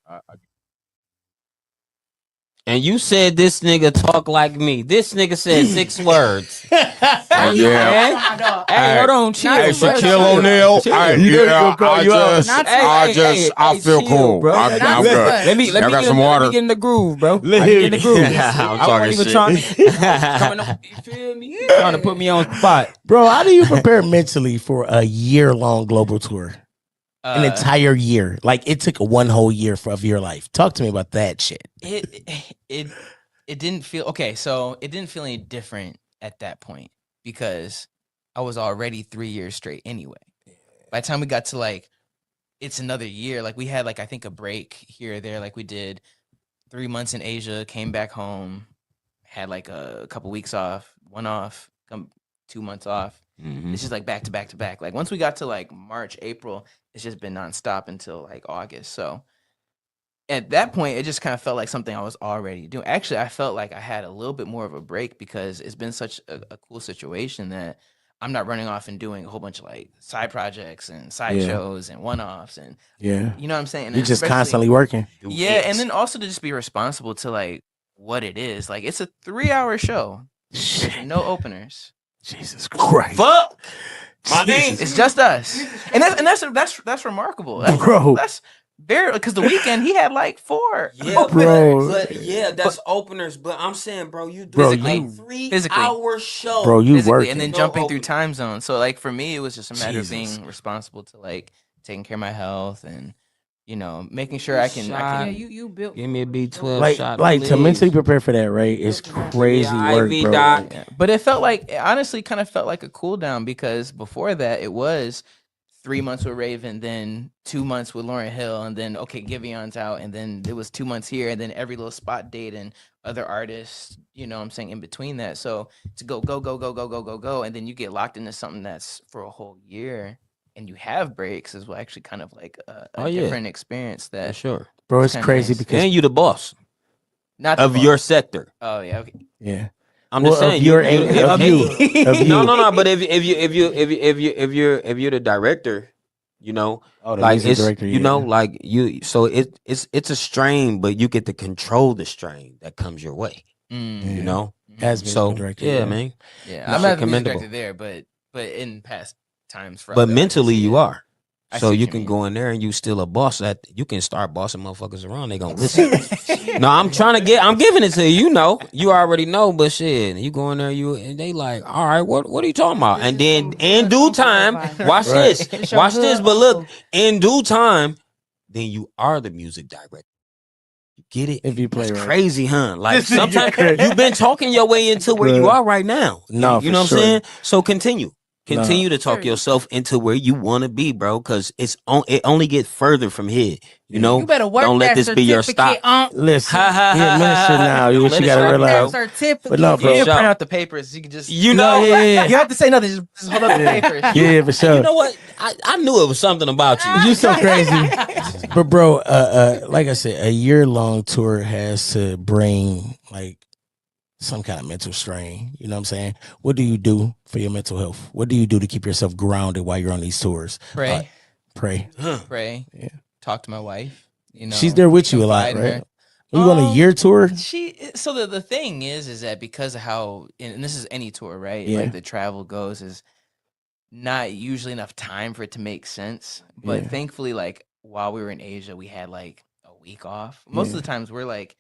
And you said this nigga talk like me. This nigga said 6 words. yeah. Hey, hold on, chill. Hey, bro, Shaquille chill. O'Neal. Chill. Hey, You know he yeah, gonna call you out. I feel chill, cool. bro. I'm Not good. much. Let me Y'all got some water? get in the groove, bro. Let Let me get in the groove. I'm I talking wasn't even shit. trying to, you feel me? Trying to put me on spot. Bro, how do you prepare mentally for a year-long global tour? An entire year. Like it took 1 whole year of your life. Talk to me about that shit. It didn't feel okay. So it didn't feel any different at that point because I was already 3 years straight anyway. By the time we got to like, it's another year. Like we had like I think a break here or there. Like we did 3 months in Asia, came back home, had like a couple weeks off, 1 off, 2 months off. It's just like back to back to back. Like once we got to like March, April, it's just been nonstop until like August. So at that point, it just kind of felt like something I was already doing. Actually, I felt like I had a little bit more of a break because it's been such a cool situation that I'm not running off and doing a whole bunch of like side projects and side shows and one-offs and you know what I'm saying? And You're just especially- constantly working. Yeah, and then also to just be responsible to like what it is. Like it's a 3-hour show. There's no openers. Jesus Christ. Fuck. My name. It's just us, and that's remarkable. Bro. That's very because the weekend he had like 4. Yeah, Bro. But yeah, that's openers. But I'm saying, bro, you do Bro, a you- 3-hour show. Bro, you Physically, working. and then No jumping through open. time zones. So like for me, it was just a matter of Jesus. being responsible to like taking care of my health and making sure I can. Yeah, you built. Give me a B12 shot. Like to please. mentally prepare for that, right? It's crazy Yeah, work, IV bro. doc. Yeah. But it felt like it honestly kind of felt like a cool down because before that it was 3 months with Raven, then 2 months with Lauryn Hill, and then Givion's out, and then it was 2 months here, and then every little spot date and other artists, I'm saying in between that. So to go, and then you get locked into something that's for a whole year and you have breaks is actually kind of like a different experience For that sure. Bro, it's kinda crazy nice. because And you the boss not of the your boss. sector. Oh yeah, okay. yeah. I'm Well, just saying. of your you- of if you. Of you. No. But if you're the director, Oh, the like music it's director, you yeah. know like you. So it's a strain, but you get to control the strain that comes your way. Mm. You know. As music So director, yeah, man. Yeah, That I'm shit not the music commendable. director there, but in past times, for But other mentally, artists, you yeah. are. I So see what you you can mean. go in there and you still a boss. That you can start bossing motherfuckers around. They gonna listen. No, I'm giving it to you. You already know. But shit, you go in there, and they like, all right, what are you talking about? And then in due time, watch this. It's your Watch this. hood But look, uncle. in due time, then you are the music director. You get it? If you play That's right. crazy, huh? Like This is sometimes crazy. you've been talking your way into where you Bruh. are right now. No, you for know what sure. I'm saying? So continue to talk Period. yourself into where you want to be, bro. Because it only get further from here. You know, You better work don't let that this be your certificate, stop. Listen, Ha, ha, you're a ha, minister ha, ha. now. What you Minister, gotta bro. that realize. certificate. But no, You bro. can sure. print out the papers. You can just You No, know, yeah. You don't have to say nothing. Just hold up the papers. Yeah, for sure. you know what? I knew it was something about you. You so crazy. But bro, like I said, a year-long tour has to bring like some kind of mental strain. You know what I'm saying? What do you do for your mental health? What do you do to keep yourself grounded while you're on these tours? Pray, Pray. pray. Yeah. Talk to my wife. She's there with you a lot, confide in right? her. Are you on a year tour? So the thing is that because of how, and this is any tour, right? Yeah. Like the travel goes is not usually enough time for it to make sense. But Yeah. thankfully, like while we were in Asia, we had like a week off. Most of the times we're like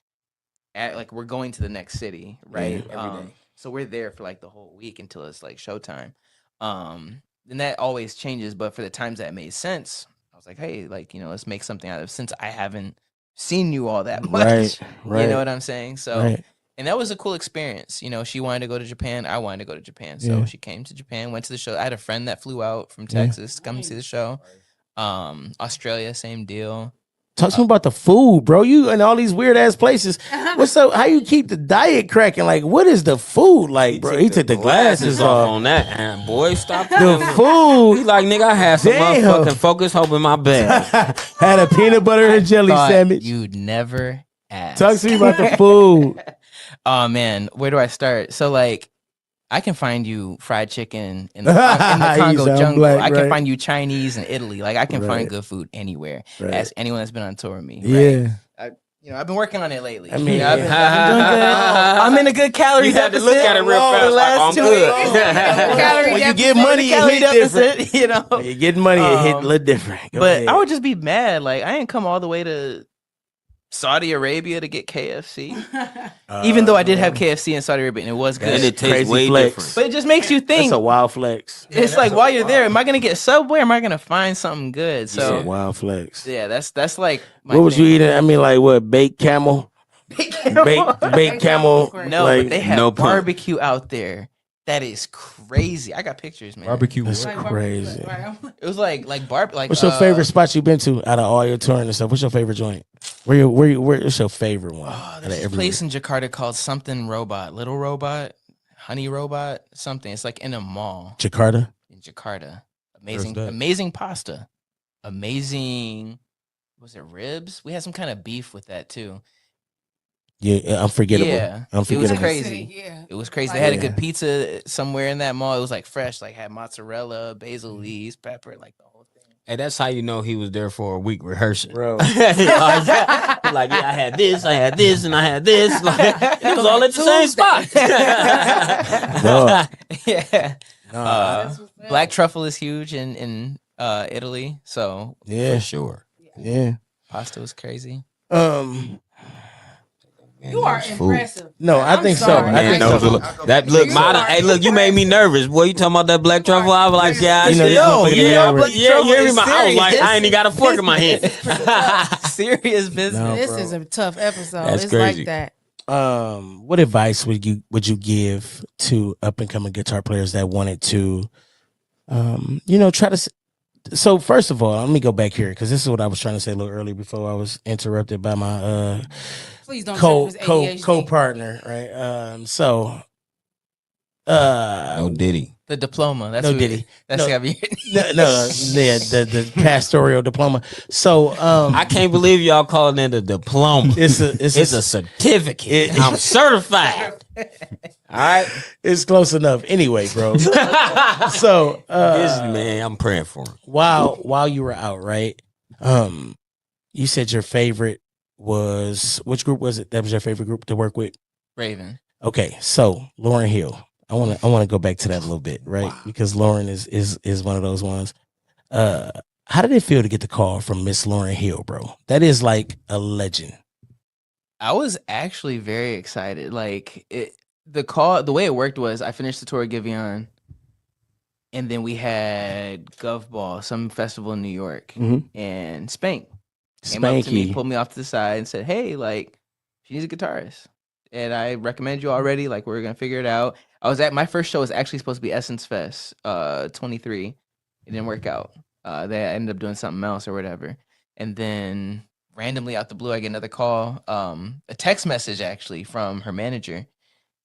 we're going to the next city, right? every day. So we're there for like the whole week until it's like showtime. And that always changes, but for the times that made sense, I was like, hey, like, let's make something out of it since I haven't seen you all that much. Right. You know what I'm saying? So Right. And that was a cool experience. You know, she wanted to go to Japan. I wanted to go to Japan. So she came to Japan, went to the show. I had a friend that flew out from Texas to come see the show. Australia, same deal. Talk to me about the food, bro. You and all these weird ass places. What's up? How you keep the diet cracking? Like, what is the food like, bro? He took the glasses off on that, and boy, stop the food. He like, nigga, I had some motherfucking Focus Hope in my bag. Had a peanut butter and jelly sandwich. You'd never ask. Talk to me about the food. Oh man, where do I start? So like, I can find you fried chicken in the Congo jungle. Black, I can right? find you Chinese in Italy. Like I can find good food anywhere. Right. Ask anyone that's been on tour with me. Yeah. Right? I've been working on it lately. I mean, I've been doing good. I'm in a good calorie You had to deficit. look at it real fast. The last Like, 2 I'm good. weeks. Calorie When you deficit, get money, it calorie hit different. deficit, you know. When you get money, it hit a little different. Go But ahead. I would just be mad. Like I didn't come all the way to Saudi Arabia to get KFC. Even though I did have KFC in Saudi Arabia and it was good. And it tastes Crazy way flex. different. But it just makes you think. That's a wild flex. It's like while you're there, am I gonna get Subway or am I gonna find something good? That's a So wild flex. yeah, that's like my What was thing. you eating? I mean, like what? Baked camel? Baked camel? No, like, but they have no pun. barbecue out there. That is crazy. I got pictures, man. Barbecue. That's what? crazy. It was like What's your favorite spot you've been to out of all your touring and stuff? What's your favorite joint? Where's your favorite one? Oh, there's a place in Jakarta called something Robot, Little Robot, Honey Robot, something. It's like in a mall Jakarta. in Jakarta. Where's that? Amazing pasta. Amazing. Was it ribs? We had some kind of beef with that too. Yeah, unforgettable. Yeah, Unforgettable. it was crazy. Yeah. It was crazy. They Like- had a good pizza somewhere in that mall. It was like fresh, like had mozzarella, basil leaves, pepper, like the whole thing. Hey, that's how you know he was there for a week rehearsing. Bro. like, yeah, I had this, and I had this. Like, it was all at the same spot. Dog. Yeah. Nah. Black truffle is huge in Italy, so Yeah, For sure. yeah. pasta was crazy. You are impressive. No, I I'm think so. sorry. I think Man, so. that look, You modern. are Hey, look, you made me nervous. Boy, you talking about that black truffle? I was like, yeah, You know, yo, this motherfucker yeah, mad but with- yeah, you hear me? Truffle is I was like, serious. I ain't even got a fork in my hand. Serious business. No. This bro. is a tough episode. That's it's crazy. like that. What advice would you give to up and coming guitar players that wanted to, try to? So first of all, let me go back here because this is what I was trying to say a little earlier before I was interrupted by my Please don't co-partner, right? No Diddy. The diploma. That's No who- Diddy. That's No. gotta be. the pastoral diploma. So I can't believe y'all calling it a diploma. it's It's a certificate. I'm certified. All right. it's close enough. Anyway, bro. So This man, I'm praying for him. while you were out, right? You said your favorite was which group was it? That was your favorite group to work with? Raven. Okay, so Lauryn Hill. I wanna go back to that a little bit, right? Because Lauryn is one of those ones. How did it feel to get the call from Miss Lauryn Hill, bro? That is like a legend. I was actually very excited. Like the way it worked was I finished the tour at Giveon, and then we had Gov Ball, some festival in New York, Mhm. and Spank came up to me, Spanky. pulled me off to the side, and said, "Hey, like, she needs a guitarist, and I recommend you already. Like, we're gonna figure it out." My first show was actually supposed to be Essence Fest, 23. It didn't work out. They ended up doing something else or whatever, and then randomly out the blue, I get another call, a text message actually from her manager.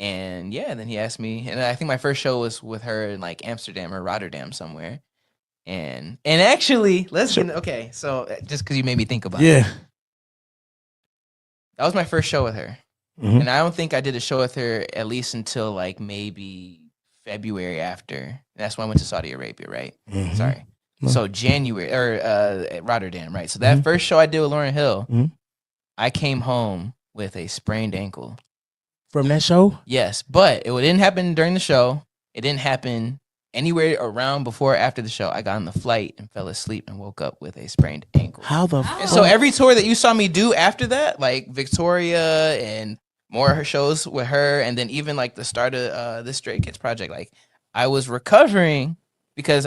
And yeah, then he asked me, and I think my first show was with her in like Amsterdam or Rotterdam somewhere. And actually, okay, so just because you made me think about it, Yeah. that was my first show with her. Mhm. And I don't think I did a show with her at least until like maybe February after. And that's when I went to Saudi Arabia, right? Mhm. Sorry. Mhm. So January or at Rotterdam, right? So that first show I did with Lauryn Hill, Mhm. I came home with a sprained ankle. From that show? Yes, but it didn't happen during the show. It didn't happen anywhere around before or after the show. I got on the flight and fell asleep and woke up with a sprained ankle. How the And so every tour that you saw me do after that, like Victoria and more of her shows with her, and then even like the start of this Stray Kids project, like I was recovering because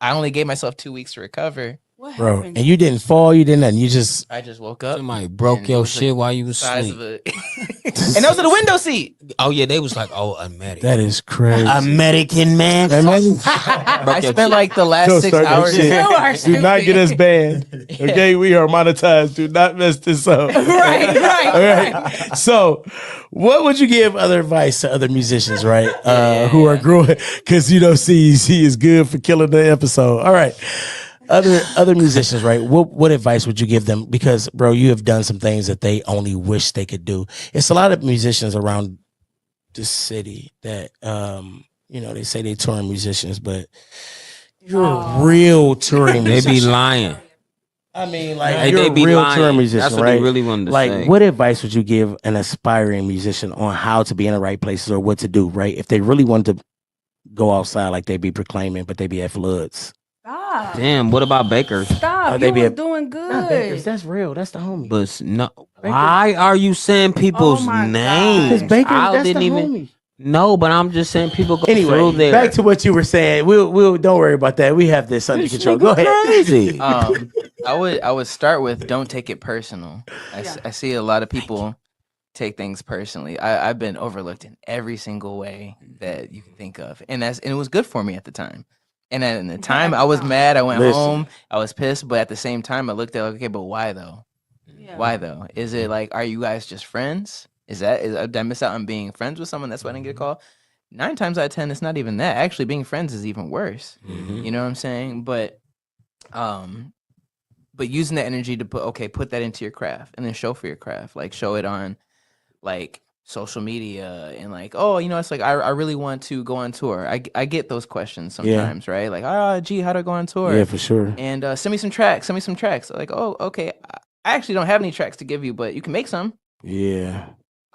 I only gave myself 2 weeks to recover. What bro, happened? and you didn't fall, you didn't nothing. You just I just woke up. Somebody broke and your it was shit while you the was size asleep. of And those are the window seat. Oh yeah, they was like, oh, American. That is crazy. American man. I spent like the last Don't 6 start that hours. shit. You are Do not get us banned. Okay, we are monetized. Do not mess this up. right. All right. So, what would you give other advice to other musicians, right? Who are growing? Because C is good for killing the episode. All right. Other musicians, right? What advice would you give them? Because, bro, you have done some things that they only wish they could do. It's a lot of musicians around the city that they say they touring musicians, but you're a real touring They musician. be lying. I mean, like, Hey, you're they a be real lying. touring musician, That's what right? they really wanted to like, say. what advice would you give an aspiring musician on how to be in the right places or what to do, right? If they really want to go outside like they be proclaiming, but they be at floods. Stop. Damn, what about Bakers? Stop. they You be was a- doing Nah, Bakers, good. that's real. That's the homie. But no, why are you saying people's Oh my God. names? Because Bakers, I that's the didn't even. homie. No, but I'm just saying people go through Anyway, there. back to what you were saying. We'll don't worry about that. We have this under This control. nigga Go ahead. Crazy. I would start with don't take it personal. I see a lot of people take things personally. I've been overlooked in every single way that you can think of, and it was good for me at the time. And at the time, I was mad. I went Listen. home. I was pissed, but at the same time, I looked at okay, but why though? Yeah. Why though? Is it like, are you guys just friends? Did I miss out on being friends with someone? That's why I didn't get a call. 9 times out of 10, it's not even that. Actually, being friends is even worse. You know what I'm saying? But using that energy to put that into your craft and then show for your craft. Like show it on like social media and like, it's like I really want to go on tour. I get those questions sometimes, right? Like, gee, how do I go on tour? Yeah, for sure. And send me some tracks. Like, oh, okay. I actually don't have any tracks to give you, but you can make some. Yeah.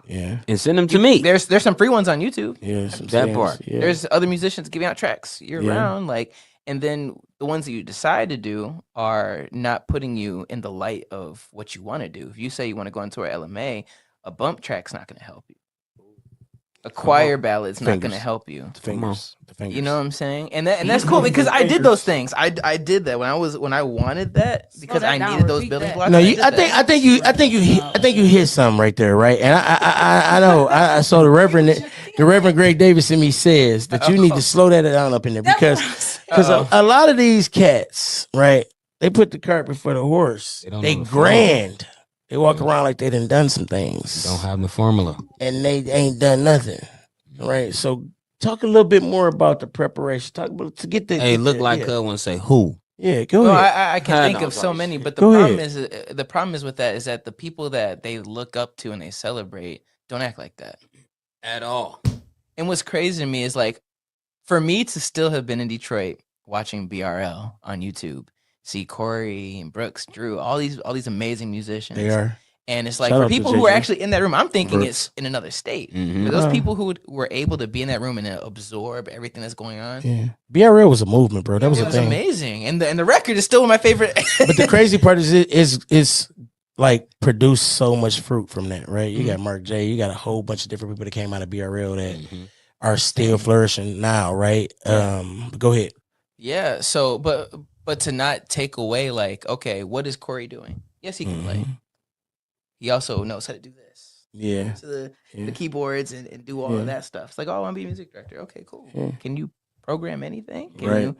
Yeah. And send them to me. There's some free ones on YouTube. Yeah. That part. Yeah. There's other musicians giving out tracks year round. Like, and then the ones that you decide to do are not putting you in the light of what you want to do. If you say you want to go on tour LMA, a bump track's not going to help you. A choir ballad's not going to help you. The fingers. You know what I'm saying? And that's cool because I did those things. I did that when I wanted that because that I down, needed those repeat building that. blocks. No, did that. I think you hit something right there, right? And I know. I saw the Reverend Greg Davis in me says that you need to slow that down up in there because a lot of these cats, right? They put the cart before the horse. They grand. They walk around like they done some things. Don't have the formula. And they ain't done nothing, right? So talk a little bit more about the preparation. Talk about to get the. Hey, get look the, like yeah. Cud want to say who? Yeah, go No, ahead. I can I think know, of so right. many, but Go the problem is with that is that the people that they look up to and they celebrate don't act like that. At all. And what's crazy to me is like, for me to still have been in Detroit watching BRL on YouTube, see Corey and Brooks, Drew, all these amazing musicians. They are. And it's like Shout for out to people who are JJ. actually in that room, I'm thinking Brooks. it's in another state. Mhm. For those people who were able to be in that room and absorb everything that's going on, Yeah, BRL was a movement, bro. That was it a was thing. amazing. And the record is still one of my favorite. But the crazy part is like produced so much fruit from that, right? You got Mark J, you got a whole bunch of different people that came out of BRL that are still flourishing now, right? Go ahead. Yeah. So, but to not take away, like, okay, what is Corey doing? Yes, he can play. He also knows how to do this. Yeah. To the keyboards and do all of that stuff. It's like, oh, I want to be a music director. Okay, cool. Yeah. Can you program anything? Right.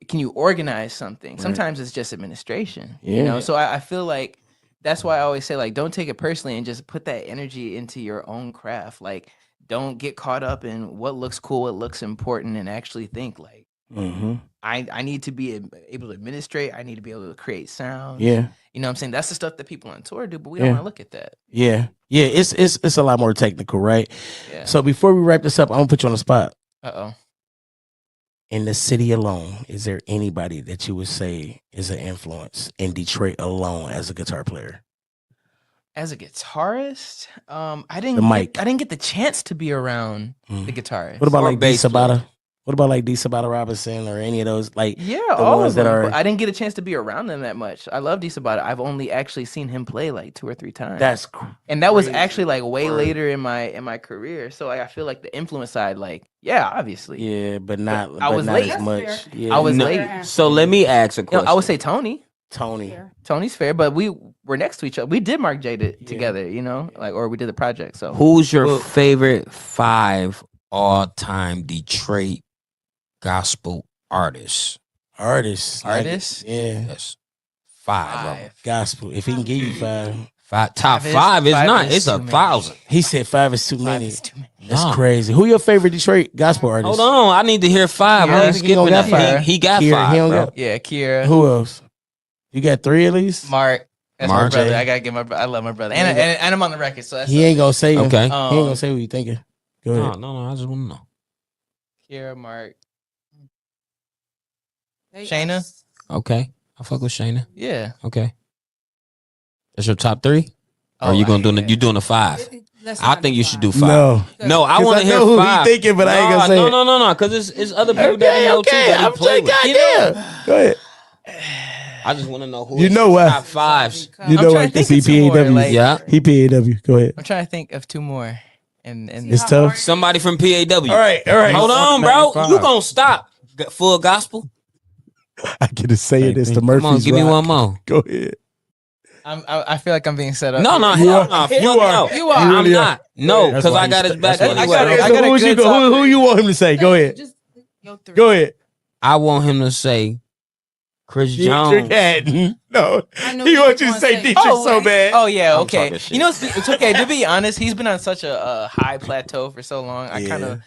Can you organize something? Sometimes it's just administration. Yeah. You know, so I feel like that's why I always say, like, don't take it personally and just put that energy into your own craft. Like, don't get caught up in what looks cool, what looks important, and actually think like, I need to be able to administrate. I need to be able to create sound. Yeah. You know what I'm saying? That's the stuff that people on tour do, but we don't want to look at that. Yeah. Yeah. It's a lot more technical, right? Yeah. So before we wrap this up, I'm gonna put you on the spot. Uh-oh. In the city alone, is there anybody that you would say is an influence in Detroit alone as a guitar player? As a guitarist, I mic. didn't get the chance to be around the guitarist. What about Or like D bass player. Sabata? What about like D Sabata Robinson or any of those? Like Yeah, the all ones of that them. are. But I didn't get a chance to be around them that much. I love D Sabata. I've only actually seen him play like 2 or 3 times. That's and that was crazy. actually like way Word. later in my career. So like, I feel like the influence side, like, yeah, obviously. yeah, but not. I but was not late. as much. That's Yeah. I was No, late. so let me ask a You know, question. I would say Tony. Tony. Fair. Tony's fair, but we were next to each other. We did Mark J together, you know, like, or we did the project. So Who's your favorite 5 all-time Detroit gospel artists? Artists. Artists? Yeah. Yes. 5 of 'em. Gospel. If he can give you 5. Top is- 5 is five not. is It's too 1,000. He said 5 is too Five many. is too many. That's Nah. crazy. Who your favorite Detroit gospel artist? Hold on, I need to hear 5. Yeah, I I ain't think he don't skipping got that. five. He got Kira, 5, he don't bro. got- Yeah, Kira, Who else? You got 3 at least? Mark. That's Mark. my brother. Jay. I gotta get my. I love my brother, and I'm on the record. So that's He ain't gonna say him. Okay. He ain't gonna say what you thinking. Go ahead. No, I just want to know. Kira, Mark. They- Shayna? Okay. I fuck with Shayna. Yeah. Okay. That's your top 3? Or Oh, you gonna I- you doing a 5? Let's I not think you should do 5. No. No, I 'Cause want I to hear know who he 5. thinking, but I ain't gonna say no, it. no, because it's other people that he know too that he I'm play saying, with. goddamn. Go ahead. I just want to know who You is know his what? top 5s. You I'm know trying what? to Because think he of two more, PAW. like- Yeah. He PAW. Go ahead. I'm trying to think of 2 more, and It's tough. Somebody from PAW. All right. Hold on, bro. 95. You gonna stop? Full gospel? I get to say it. It's the Come Murphy's Come on, give me Rock. one more. Go ahead. I feel like I'm being set up. No, no, You hell are. no. You Fuck are. no. You are. You I'm really are. not. No, That's because why I got he's- his back that's why anyway. he's- I got a who, good who you want him to say? Go ahead. Just go through. Go ahead. I want him to say Chris Dietrich Jones. Hatton. No. I know He you wants you to wanna say say- Dietrich so bad. Oh yeah, I'm okay. talking shit. You know, it's okay. To be honest, he's been on such a high plateau for so long. I kind of,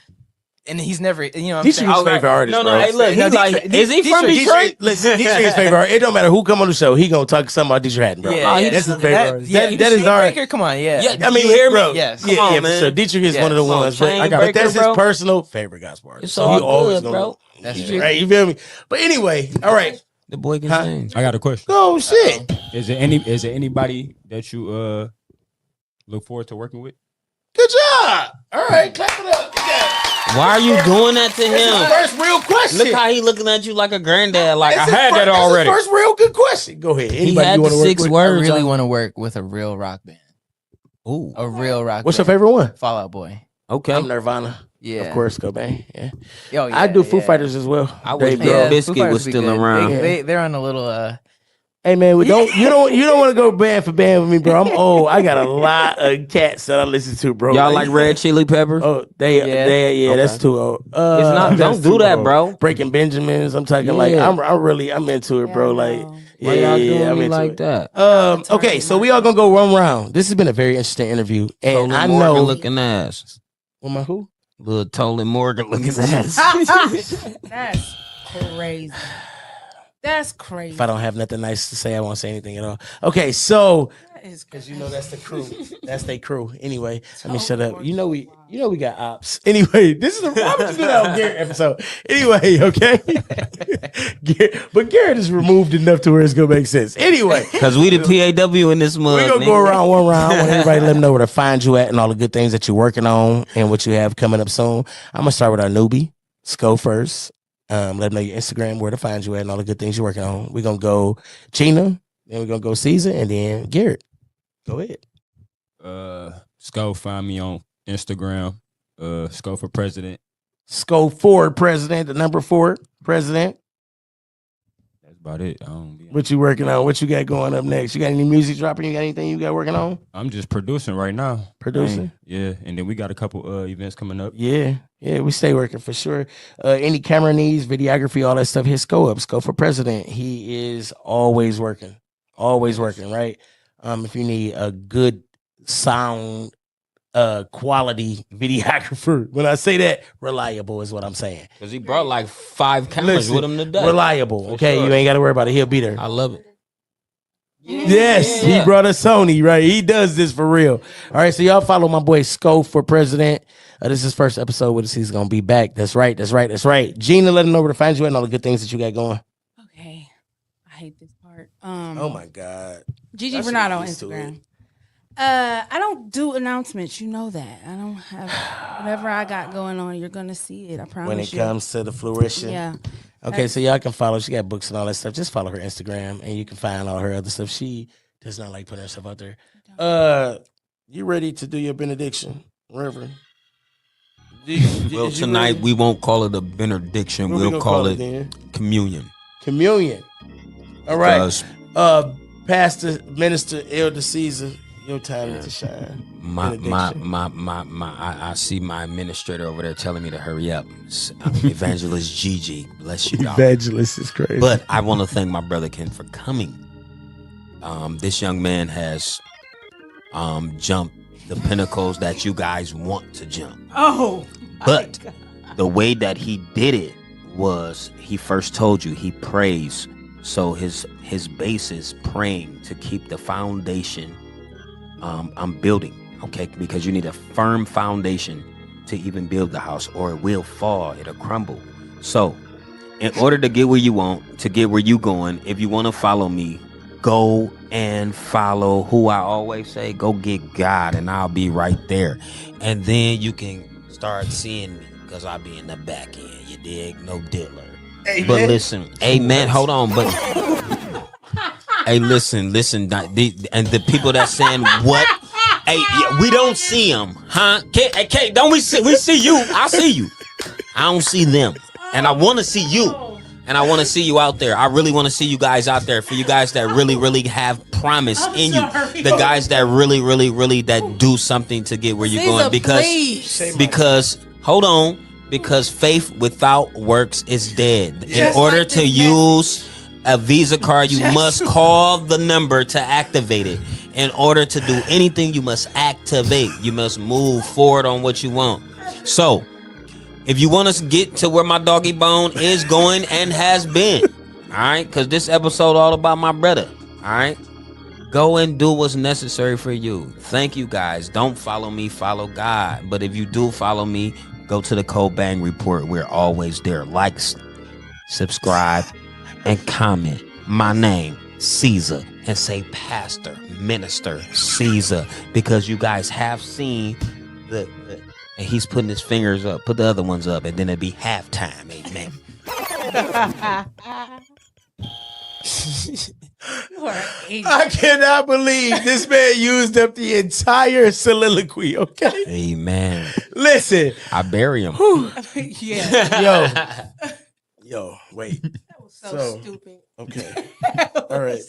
and he's never, you know, what I'm Dietrich saying? is favorite artist, No, bro. hey, look, No, he's like, Dietrich- is he from Dietrich- Detroit? Listen, Dietrich is favorite artist. It don't matter who come on the show. He gonna talk something about Dietrich Hatton, bro. Yeah, yeah, That's his favorite that, artist. yeah, That is our. Breaker, come on, yeah. Yeah, I mean, you hear me? bro. Yes. Yeah, Come on, yeah, for man. sure. Dietrich is Yes. one of the Come on, ones. But Chain but Breaker, that's his bro. personal favorite gospel artist. It's So all he always good, gonna- bro. That's Yeah, true. right, you feel me? But anyway, all right. The boy can Huh? sing. I got a question. Oh shit. Is there anybody that you look forward to working with? Good job. All right, clap it up. Yeah. Why are you doing that to That's his him? first real question. Look how he looking at you like a granddad. Like That's I his had fir- that that's his already. first real good question. Go ahead. Anybody had you want the to work 6 with? I words. really want to work with a real rock band, Ooh, a real rock. What's your band. favorite one? Fall Out Boy. okay. I'm Nirvana. Yeah, Of course, Cobain. Yeah. Oh, yeah, I do Foo yeah. Fighters as well. I wish Dave Limp Grohl. Bizkit Foo Fighters was be still good. around. They're on a little. Hey man, you don't want to go band for band with me, bro. I'm old. I got a lot of cats that I listen to, bro. Y'all like Red Chili Peppers? Oh, Yeah. that's too old. It's not. That's Don't do too that, old. bro. Breaking Benjamins. I'm talking like Yeah. I'm into it, bro. Like Why y'all doing I'm me into like it. that? Okay, so we all gonna go one round. This has been a very interesting interview, and Tolan I Morgan know. looking ass. What my who? Little Tolan Morgan looking ass. That's crazy. That's crazy. If I don't have nothing nice to say, I won't say anything at all. Okay, so That is because crazy. you know that's the crew. That's their crew. Anyway, let me shut up. You know we got ops. Anyway, this is why would you do that on Garrett episode? Anyway, okay. But Garrett is removed enough to where it's gonna make sense. Anyway, Cause we the PAW in this mug. we're gonna go around one round. I want everybody to let them know where to find you at and all the good things that you're working on and what you have coming up soon. I'm gonna start with our newbie. Go first. Let them know your Instagram, where to find you at, and all the good things you're working on. We're gonna go Gina, then we're gonna go Caesar, and then Garrett. Go ahead. Sco, find me on Instagram. Sco for president. Go forward, president. The number 4 president. That's about it. I don't be. What you working on? What you got going up next? You got any music dropping? You got anything you got working on? I'm just producing right now. Producing? Yeah, and then we got a couple events coming up. Yeah, we stay working for sure. Any camera needs, videography, all that stuff, hit Sco up. Sco for president. He is always working, right? If you need a good sound, quality videographer, when I say that, reliable is what I'm saying. Cause he brought like 5 cameras Listen, with him today. Reliable, okay? sure. You ain't got to worry about it. He'll be there. I love it. Yes, Yeah. he brought a Sony, right? He does this for real. All right, so y'all follow my boy Sco for president. This is his first episode with us. He's gonna be back. That's right. Gina, let him know where to find you and all the good things that you got going. Okay. I hate this part. Oh my God. Gigi I should Bernard be on used to Instagram. I don't do announcements. You know that. I don't have whatever I got going on. You're gonna see it. I promise. When it you. comes to the fruition. Yeah. Okay, so y'all can follow. She got books and all that stuff. Just follow her Instagram and you can find all her other stuff. She does not like putting herself out there. You ready to do your benediction, Reverend? Well, tonight we won't call it a benediction. What we We'll gonna call it then? communion. Communion. All right. Because Pastor, Minister, Elder Caesar, your time to shine. I see my administrator over there telling me to hurry up. Evangelist Gigi, bless you, dog. Evangelist is crazy. But I want to thank my brother Ken for coming. This young man has jumped the pinnacles that you guys want to jump. Oh, but the way that he did it was he first told you he prays. So his base is praying to keep the foundation I'm building, okay? Because you need a firm foundation to even build the house, or it will fall, it'll crumble. So in order to get where you want, to get where you going, if you want to follow me, go and follow who I always say, go get God, and I'll be right there. And then you can start seeing me, because I'll be in the back end, you dig? No diddler. Amen. But listen, amen, hold on, but hey, listen, and the people that saying what? Hey, we don't see them, huh? Hey, don't we see you? I see you. I don't see them, and I want to see you, and I want to see you out there. I really want to see you guys out there. For you guys that really have promise in you, the guys that really that do something to get where you're going, because hold on. Because faith without works is dead. In order to use a Visa card, you must call the number to activate it. In order to do anything, you must activate. You must move forward on what you want. So, if you want us to get to where my doggy bone is going and has been, all right? Because this episode all about my brother, all right? Go and do what's necessary for you. Thank you, guys. Don't follow me, follow God. But if you do follow me, go to the Cobain Report. We're always there. Like, subscribe, and comment my name, Caesar, and say Pastor, Minister, Caesar, because you guys have seen and he's putting his fingers up. Put the other ones up, and then it'd be halftime. Amen. I cannot believe this man used up the entire soliloquy, okay? Amen. Listen. I bury him. Yeah. Yo, wait. That was so stupid. Okay. All right.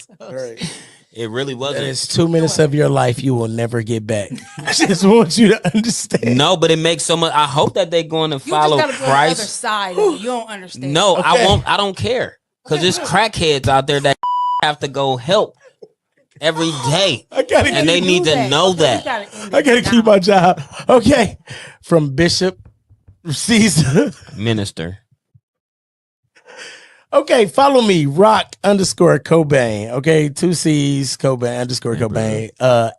It really wasn't. It's 2 minutes of your life you will never get back. I just want you to understand. No, but it makes so much. I hope that they're going to follow you just gotta Christ. Go to the other side. You don't understand. No, okay. I won't. I don't care. Because there's crackheads out there that have to go help every day. And they need to know that. I got to keep my job. Okay. From Bishop Caesar. Minister. Okay, follow me, rock_Cobain. Okay, 2 C's, Cobain _Cobain.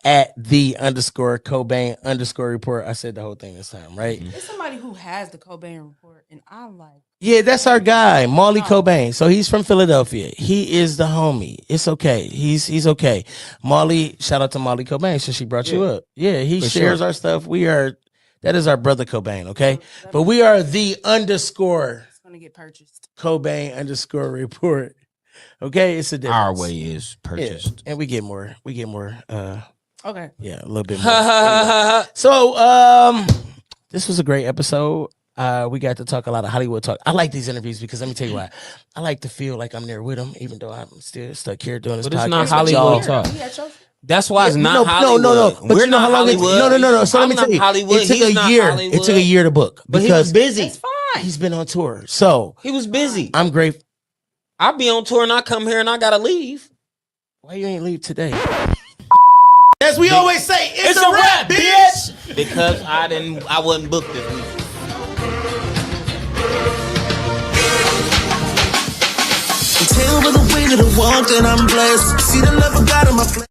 At _Cobain_report. I said the whole thing this time, right? There's somebody who has the Cobain report, and I like. Yeah, that's our guy, Molly Cobain. So he's from Philadelphia. He is the homie. It's okay. He's okay. Molly, shout out to Molly Cobain since she brought you up. Yeah, he shares our stuff. That is our brother Cobain, okay? But we are the _. It's gonna get purchased. Cobain _report. Okay, it's a difference. Our way is purchased. Yeah, and we get more. Okay. Yeah, a little bit more. So, this was a great episode. We got to talk a lot of Hollywood talk. I like these interviews because let me tell you why. I like to feel like I'm there with them, even though I'm still stuck here doing this but podcast. It's not Hollywood talk. That's why it's not Hollywood. No. But we're you know not how long Hollywood. No. So let me tell you. Hollywood. It took a year. It took a year to book. But he was busy. It's fine. He's been on tour. So he was busy. I'm grateful. I be on tour and I come here and I gotta leave. Why you ain't leave today? As we always say, it's a wrap, bitch. Because I wasn't booked this week. Tell by the way that I walked and I'm blessed. See the love I got in my flesh.